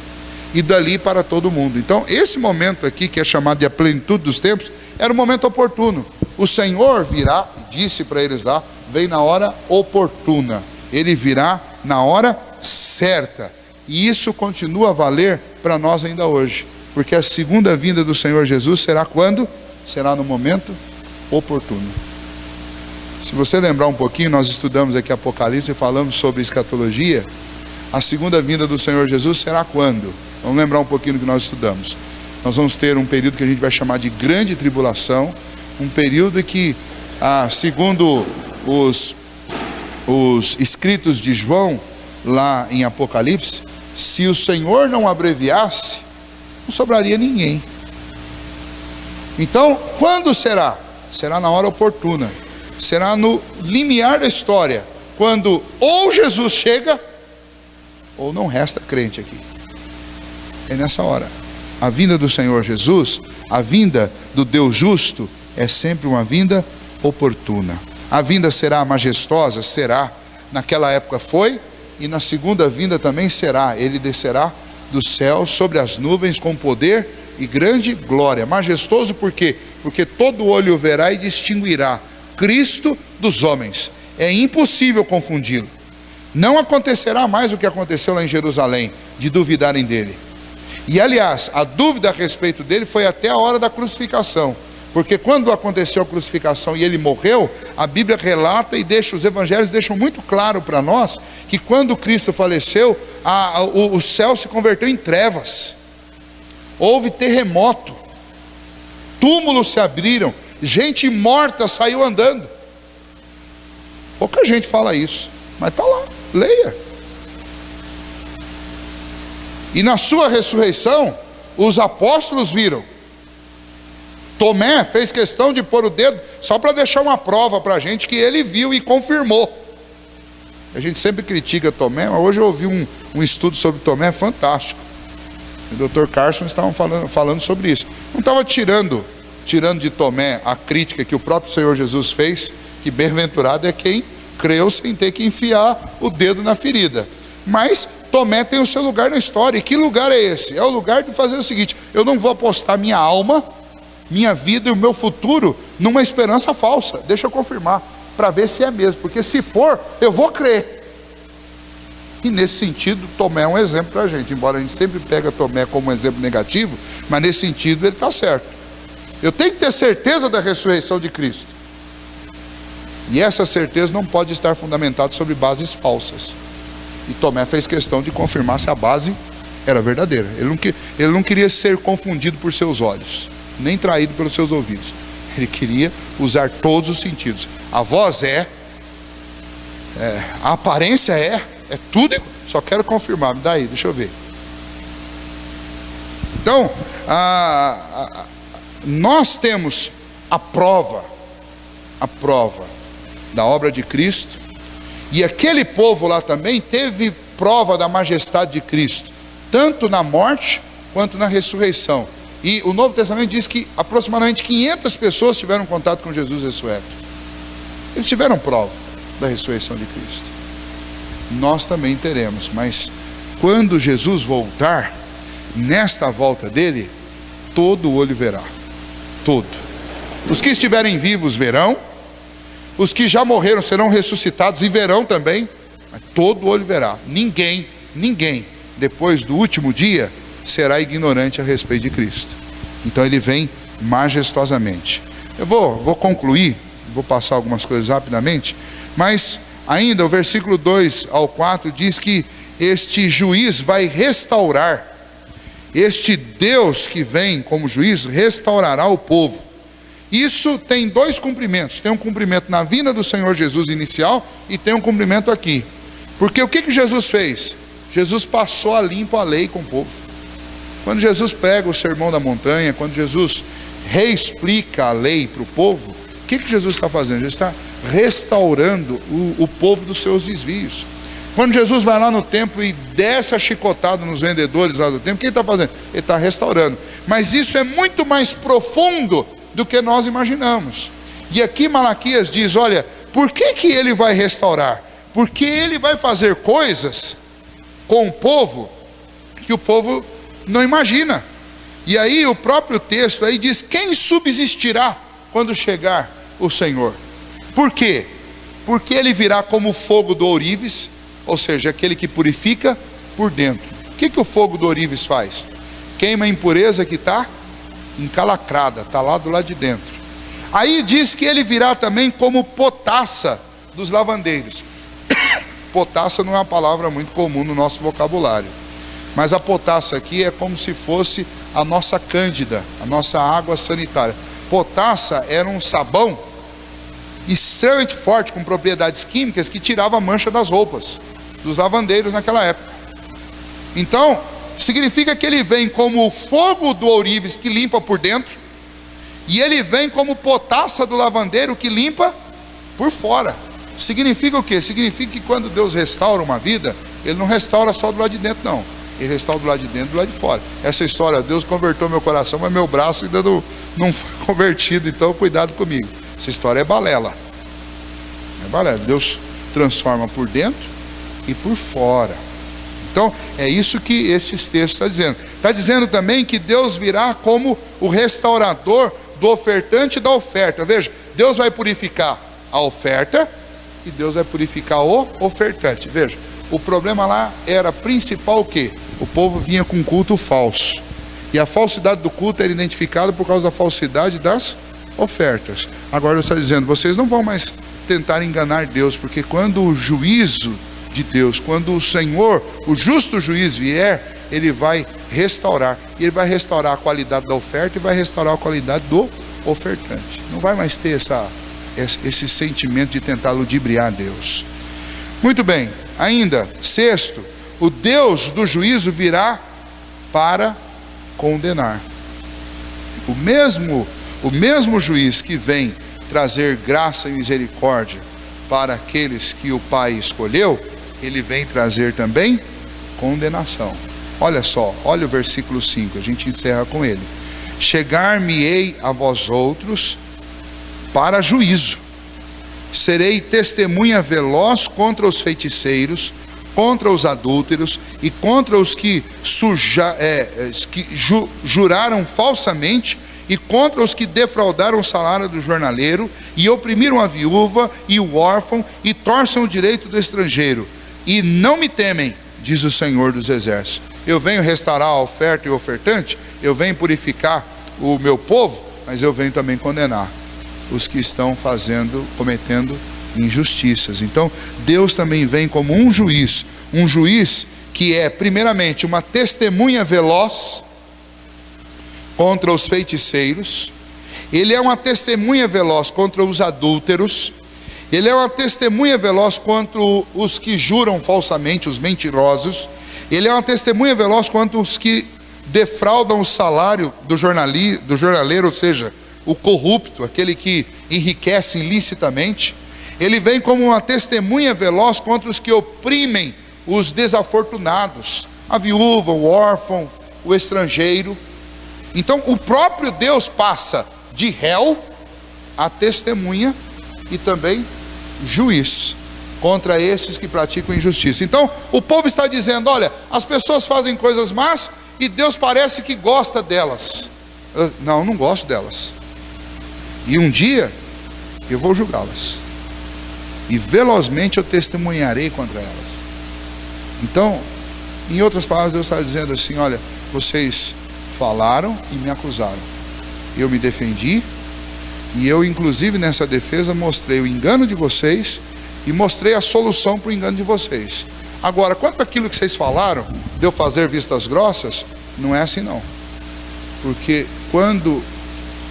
E dali para todo mundo. Então, esse momento aqui, que é chamado de a plenitude dos tempos, era um momento oportuno. O Senhor virá, e disse para eles lá, vem na hora oportuna. Ele virá na hora certa. E isso continua a valer para nós ainda hoje. Porque a segunda vinda do Senhor Jesus será quando? Será no momento oportuno. Se você lembrar um pouquinho, nós estudamos aqui Apocalipse e falamos sobre escatologia. A segunda vinda do Senhor Jesus será quando? Vamos lembrar um pouquinho do que nós estudamos. Nós vamos ter um período que a gente vai chamar de grande tribulação, um período em que, segundo os escritos de João, lá em Apocalipse, se o Senhor não abreviasse, não sobraria ninguém. Então, quando será? Será na hora oportuna. Será no limiar da história, quando ou Jesus chega, ou não resta crente aqui. É nessa hora. A vinda do Senhor Jesus, a vinda do Deus justo, é sempre uma vinda oportuna. A vinda será majestosa? Será. Naquela época foi, e na segunda vinda também será. Ele descerá do céu sobre as nuvens com poder e grande glória. Majestoso por quê? Porque todo olho o verá e distinguirá Cristo dos homens. É impossível confundi-lo. Não acontecerá mais o que aconteceu lá em Jerusalém, de duvidarem dele. E aliás, a dúvida a respeito dele foi até a hora da crucificação. Porque quando aconteceu a crucificação e ele morreu, a Bíblia relata e os evangelhos deixam muito claro para nós que quando Cristo faleceu, o céu se converteu em trevas. Houve terremoto, túmulos se abriram, gente morta saiu andando. Pouca gente fala isso, mas está lá, leia. E na sua ressurreição, os apóstolos viram. Tomé fez questão de pôr o dedo, só para deixar uma prova para a gente que ele viu e confirmou. A gente sempre critica Tomé, mas hoje eu ouvi um estudo sobre Tomé fantástico. O Dr. Carson estava falando sobre isso. Não estava tirando de Tomé a crítica que o próprio Senhor Jesus fez, que bem-aventurado é quem creu sem ter que enfiar o dedo na ferida. Mas Tomé tem o seu lugar na história. E que lugar é esse? É o lugar de fazer o seguinte: eu não vou apostar minha alma, minha vida e o meu futuro numa esperança falsa. Deixa eu confirmar, para ver se é mesmo. Porque se for, eu vou crer. E nesse sentido, Tomé é um exemplo para a gente. Embora a gente sempre pega Tomé como um exemplo negativo, mas nesse sentido ele está certo. Eu tenho que ter certeza da ressurreição de Cristo. E essa certeza não pode estar fundamentada sobre bases falsas. E Tomé fez questão de confirmar se a base era verdadeira. Ele não queria ser confundido por seus olhos, nem traído pelos seus ouvidos. Ele queria usar todos os sentidos. A voz a aparência é tudo igual. Só quero confirmar, me dá aí, deixa eu ver. Então, nós temos a prova da obra de Cristo. E aquele povo lá também teve prova da majestade de Cristo, tanto na morte quanto na ressurreição. E o Novo Testamento diz que aproximadamente 500 pessoas tiveram contato com Jesus ressurreto. Eles tiveram prova da ressurreição de Cristo. Nós também teremos, mas quando Jesus voltar, nesta volta dele, todo olho verá. Todo. Os que estiverem vivos verão. Os que já morreram serão ressuscitados e verão também, mas todo olho verá. Ninguém, depois do último dia, será ignorante a respeito de Cristo. Então ele vem majestosamente. Eu vou concluir, vou passar algumas coisas rapidamente, mas ainda o versículo 2 ao 4 diz que este juiz vai restaurar. Este Deus que vem como juiz restaurará o povo. Isso tem dois cumprimentos. Tem um cumprimento na vinda do Senhor Jesus inicial e tem um cumprimento aqui. Porque o que Jesus fez? Jesus passou a limpo a lei com o povo. Quando Jesus pega o sermão da montanha, quando Jesus reexplica a lei para o povo, o que Jesus está fazendo? Ele está restaurando o povo dos seus desvios. Quando Jesus vai lá no templo e desce a chicotada nos vendedores lá do templo, o que ele está fazendo? Ele está restaurando. Mas isso é muito mais profundo do que nós imaginamos. E aqui Malaquias diz, olha, por que ele vai restaurar? Porque ele vai fazer coisas com o povo que o povo não imagina. E aí o próprio texto aí diz: quem subsistirá quando chegar o Senhor? Por quê? Porque ele virá como o fogo do ourives, ou seja, aquele que purifica por dentro. O que o fogo do ourives faz? Queima a impureza que está encalacrada, está lá do lado de dentro. Aí diz que ele virá também como potassa dos lavandeiros. Potassa não é uma palavra muito comum no nosso vocabulário, mas a potassa aqui é como se fosse a nossa cândida, a nossa água sanitária. Potassa era um sabão extremamente forte, com propriedades químicas, que tirava a mancha das roupas dos lavandeiros naquela época. Então, significa que ele vem como o fogo do ourives que limpa por dentro, e ele vem como potassa do lavandeiro que limpa por fora. Significa o quê? Significa que quando Deus restaura uma vida, Ele não restaura só do lado de dentro, não. Ele restaura do lado de dentro e do lado de fora. Essa história, Deus converteu meu coração, mas meu braço ainda não foi convertido, então cuidado comigo. Essa história é balela. É balela. Deus transforma por dentro e por fora. Então, é isso que esses textos estão dizendo. Está dizendo também que Deus virá como o restaurador do ofertante e da oferta. Veja, Deus vai purificar a oferta e Deus vai purificar o ofertante. Veja, o problema lá era principal o quê? O povo vinha com culto falso. E a falsidade do culto era identificada por causa da falsidade das ofertas. Agora Deus está dizendo: vocês não vão mais tentar enganar Deus, porque quando o juízo de Deus, quando o Senhor, o justo juiz vier, Ele vai restaurar. E Ele vai restaurar a qualidade da oferta e vai restaurar a qualidade do ofertante. Não vai mais ter esse sentimento de tentar ludibriar Deus. Muito bem, ainda, sexto, o Deus do juízo virá para condenar. O mesmo juiz que vem trazer graça e misericórdia para aqueles que o Pai escolheu, ele vem trazer também condenação. Olha só, olha o versículo 5, a gente encerra com ele. Chegar-me-ei a vós outros para juízo, serei testemunha veloz contra os feiticeiros, contra os adúlteros e contra os que juraram falsamente, e contra os que defraudaram o salário do jornaleiro, e oprimiram a viúva e o órfão, e torcem o direito do estrangeiro, e não me temem, diz o Senhor dos Exércitos. Eu venho restaurar a oferta e o ofertante, eu venho purificar o meu povo, mas eu venho também condenar os que estão cometendo injustiças. Então Deus também vem como um juiz que é primeiramente uma testemunha veloz contra os feiticeiros, ele é uma testemunha veloz contra os adúlteros, ele é uma testemunha veloz contra os que juram falsamente, os mentirosos, ele é uma testemunha veloz contra os que defraudam o salário do jornaleiro, ou seja, o corrupto, aquele que enriquece ilicitamente. Ele vem como uma testemunha veloz contra os que oprimem os desafortunados, a viúva, o órfão, o estrangeiro. Então o próprio Deus passa de réu a testemunha e também juiz contra esses que praticam injustiça. Então o povo está dizendo: olha, as pessoas fazem coisas más e Deus parece que gosta delas. Não gosto delas. E um dia eu vou julgá-las, e velozmente eu testemunharei contra elas. Então, em outras palavras, Deus está dizendo assim: olha, vocês falaram e me acusaram, eu me defendi, e eu inclusive nessa defesa mostrei o engano de vocês e mostrei a solução para o engano de vocês. Agora, quanto àquilo que vocês falaram de eu fazer vistas grossas, não é assim não. Porque quando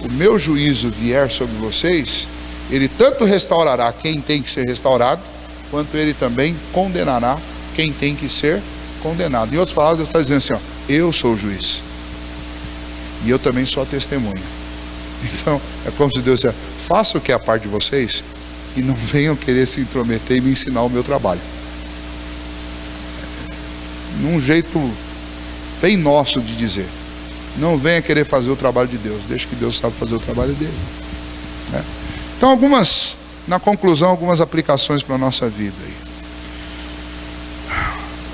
o meu juízo vier sobre vocês, ele tanto restaurará quem tem que ser restaurado, quanto ele também condenará quem tem que ser condenado. Em outras palavras, Deus está dizendo assim: ó, eu sou o juiz, e eu também sou a testemunha. Então, é como se Deus dissesse: faça o que é a parte de vocês, e não venham querer se intrometer e me ensinar o meu trabalho. Num jeito bem nosso de dizer. Não venha querer fazer o trabalho de Deus, deixa que Deus sabe fazer o trabalho dele, né? Então na conclusão, algumas aplicações para a nossa vida aí.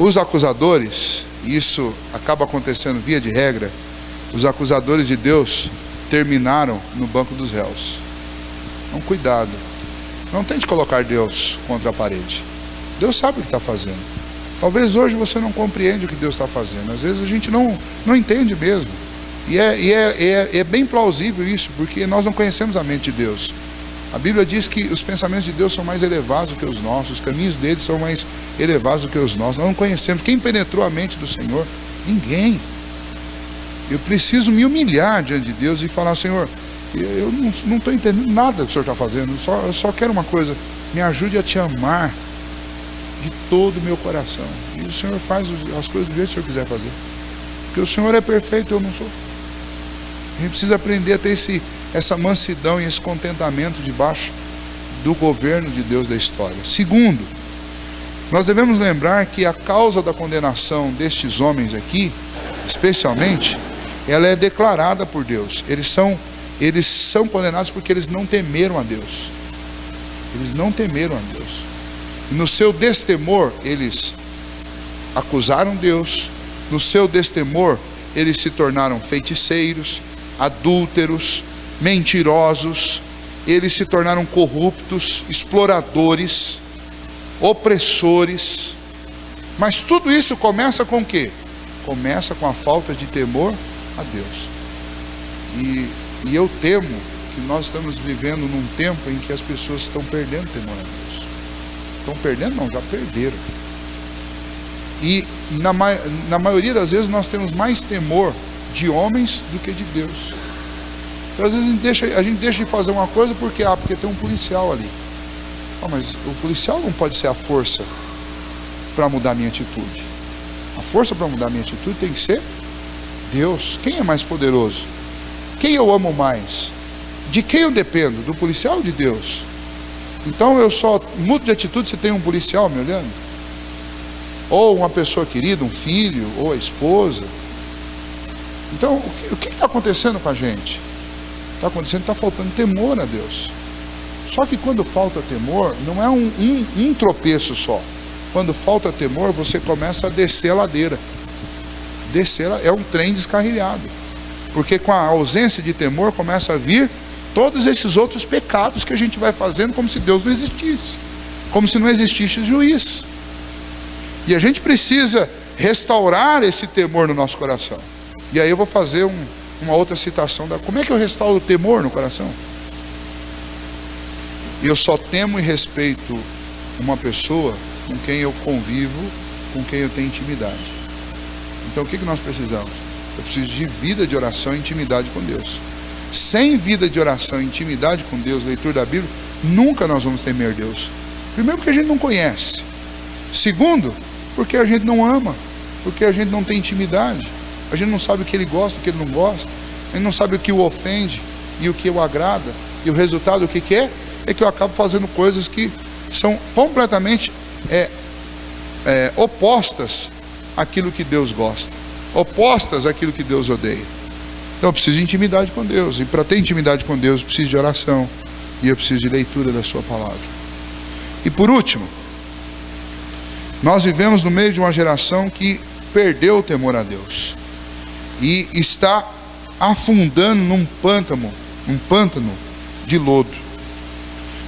Os acusadores, isso acaba acontecendo via de regra, os acusadores de Deus terminaram no banco dos réus. Então cuidado, não tente colocar Deus contra a parede. Deus sabe o que está fazendo. Talvez hoje você não compreende o que Deus está fazendo. Às vezes a gente não entende mesmo. E é bem plausível isso, porque nós não conhecemos a mente de Deus. A Bíblia diz que os pensamentos de Deus são mais elevados do que os nossos, os caminhos dele são mais elevados do que os nossos. Nós não conhecemos. Quem penetrou a mente do Senhor? Ninguém. Eu preciso me humilhar diante de Deus e falar: Senhor, eu não estou entendendo nada do que o Senhor está fazendo. Eu só quero uma coisa: me ajude a te amar de todo o meu coração. E o Senhor faz as coisas do jeito que o Senhor quiser fazer, porque o Senhor é perfeito, eu não sou. A gente precisa aprender a ter essa mansidão e esse contentamento debaixo do governo de Deus da história. Segundo, nós devemos lembrar que a causa da condenação destes homens aqui, especialmente, ela é declarada por Deus. Eles são condenados porque eles não temeram a Deus. Eles não temeram a Deus. E no seu destemor, eles acusaram Deus. No seu destemor, eles se tornaram feiticeiros, adúlteros, mentirosos. Eles se tornaram corruptos, exploradores, opressores. Mas tudo isso começa com o quê? Começa com a falta de temor a Deus. E eu temo que nós estamos vivendo num tempo em que as pessoas estão perdendo temor a Deus. Estão perdendo? Não, já perderam. E na maioria das vezes nós temos mais temor de homens do que de Deus. Então às vezes a gente deixa de fazer uma coisa porque tem um policial ali. Mas o policial não pode ser a força para mudar a minha atitude. A força para mudar a minha atitude tem que ser Deus. Quem é mais poderoso? Quem eu amo mais? De quem eu dependo? Do policial ou de Deus? Então eu só mudo de atitude se tem um policial me olhando, ou uma pessoa querida, um filho, ou a esposa. Então o que está acontecendo com a gente? Está acontecendo, está faltando temor a Deus. Só que quando falta temor, não é um tropeço só. Quando falta temor, você começa a descer a ladeira. É um trem descarrilhado. Porque com a ausência de temor, começa a vir todos esses outros pecados que a gente vai fazendo como se Deus não existisse. Como se não existisse juiz. E a gente precisa restaurar esse temor no nosso coração. E aí eu vou fazer uma outra citação. Como é que eu restauro o temor no coração? Eu só temo e respeito uma pessoa com quem eu convivo, com quem eu tenho intimidade. Então o que nós precisamos? Eu preciso de vida de oração e intimidade com Deus. Sem vida de oração e intimidade com Deus, leitura da Bíblia, nunca nós vamos temer Deus. Primeiro, porque a gente não conhece. Segundo, porque a gente não ama. Porque a gente não tem intimidade. A gente não sabe o que Ele gosta, o que Ele não gosta. A gente não sabe o que o ofende e o que o agrada. E o resultado, o que é? É que eu acabo fazendo coisas que são completamente opostas àquilo que Deus gosta, opostas àquilo que Deus odeia. Então eu preciso de intimidade com Deus, e para ter intimidade com Deus eu preciso de oração, e eu preciso de leitura da sua palavra. E por último, nós vivemos no meio de uma geração que perdeu o temor a Deus e está afundando num pântano de lodo.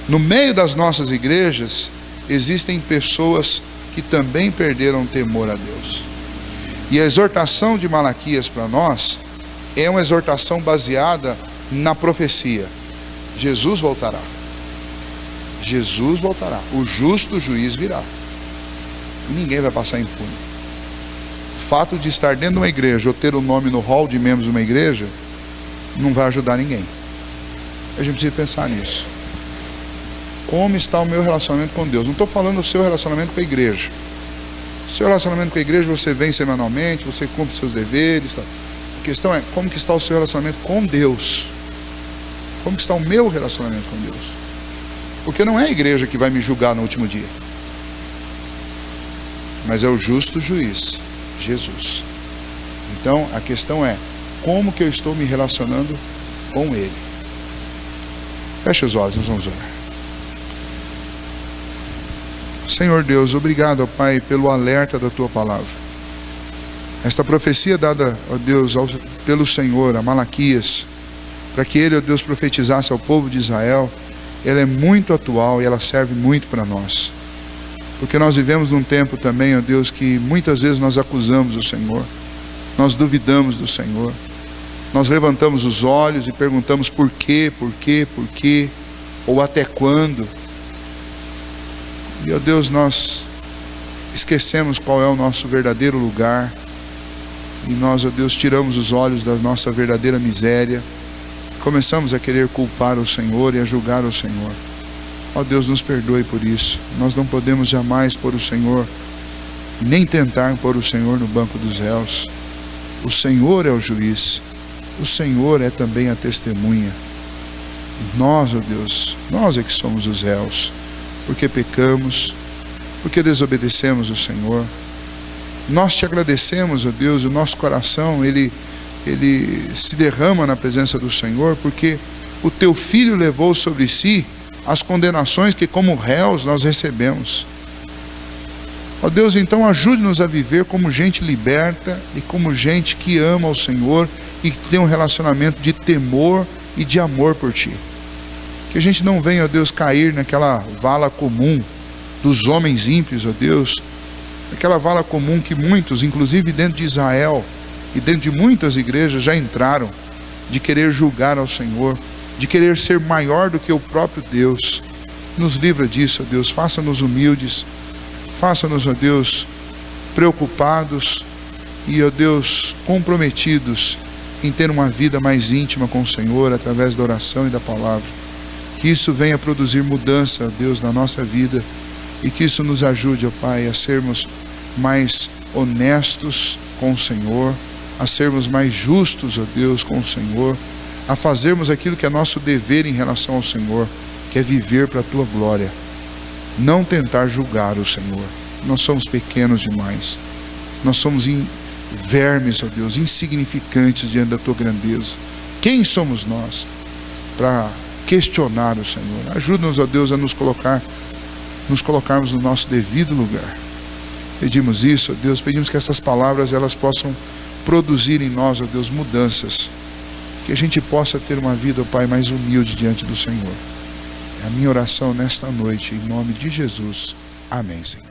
No meio das nossas igrejas existem pessoas que também perderam o temor a Deus. E a exortação de Malaquias para nós é uma exortação baseada na profecia. Jesus voltará. Jesus voltará. O justo juiz virá. E ninguém vai passar impune. O fato de estar dentro de uma igreja ou ter o nome no hall de membros de uma igreja não vai ajudar ninguém. A gente precisa pensar nisso. Como está o meu relacionamento com Deus? Não estou falando do seu relacionamento com a igreja. O seu relacionamento com a igreja, você vem semanalmente, você cumpre seus deveres. A questão é, como que está o seu relacionamento com Deus? Como que está o meu relacionamento com Deus? Porque não é a igreja que vai me julgar no último dia. Mas é o justo juiz, Jesus. Então, a questão é, como que eu estou me relacionando com Ele? Feche os olhos, nós vamos orar. Senhor Deus, obrigado, ó Pai, pelo alerta da Tua palavra. Esta profecia dada, ó Deus, pelo Senhor a Malaquias, para que ele, ó Deus, profetizasse ao povo de Israel, ela é muito atual e ela serve muito para nós. Porque nós vivemos num tempo também, ó Deus, que muitas vezes nós acusamos o Senhor, nós duvidamos do Senhor, nós levantamos os olhos e perguntamos por quê, ou até quando. E, ó Deus, nós esquecemos qual é o nosso verdadeiro lugar, e nós, ó Deus, tiramos os olhos da nossa verdadeira miséria, começamos a querer culpar o Senhor e a julgar o Senhor. Ó Deus, nos perdoe por isso. Nós não podemos jamais pôr o Senhor, nem tentar pôr o Senhor no banco dos réus. O Senhor é o juiz, o Senhor é também a testemunha. Nós, ó Deus, nós é que somos os réus, porque pecamos, porque desobedecemos o Senhor. Nós te agradecemos, ó Deus, o nosso coração, ele se derrama na presença do Senhor, porque o Teu Filho levou sobre si as condenações que como réus nós recebemos. Ó Deus, então ajude-nos a viver como gente liberta e como gente que ama o Senhor e que tem um relacionamento de temor e de amor por Ti. Que a gente não venha, ó Deus, cair naquela vala comum dos homens ímpios, ó Deus, aquela vala comum que muitos, inclusive dentro de Israel e dentro de muitas igrejas, já entraram, de querer julgar ao Senhor, de querer ser maior do que o próprio Deus. Nos livra disso, ó Deus, faça-nos humildes, faça-nos, ó Deus, preocupados e, ó Deus, comprometidos em ter uma vida mais íntima com o Senhor através da oração e da palavra. Que isso venha produzir mudança, ó Deus, na nossa vida, e que isso nos ajude, ó Pai, a sermos mais honestos com o Senhor, a sermos mais justos, ó Deus, com o Senhor, a fazermos aquilo que é nosso dever em relação ao Senhor, que é viver para a Tua glória, não tentar julgar o Senhor. Nós somos pequenos demais, nós somos vermes, ó Deus, insignificantes diante da Tua grandeza. Quem somos nós para questionar o Senhor? Ajuda-nos, ó Deus, a nos colocarmos no nosso devido lugar. Pedimos isso, ó Deus, pedimos que essas palavras elas possam produzir em nós, ó Deus, mudanças, que a gente possa ter uma vida, ó Pai, mais humilde diante do Senhor. É a minha oração nesta noite, em nome de Jesus. Amém, Senhor.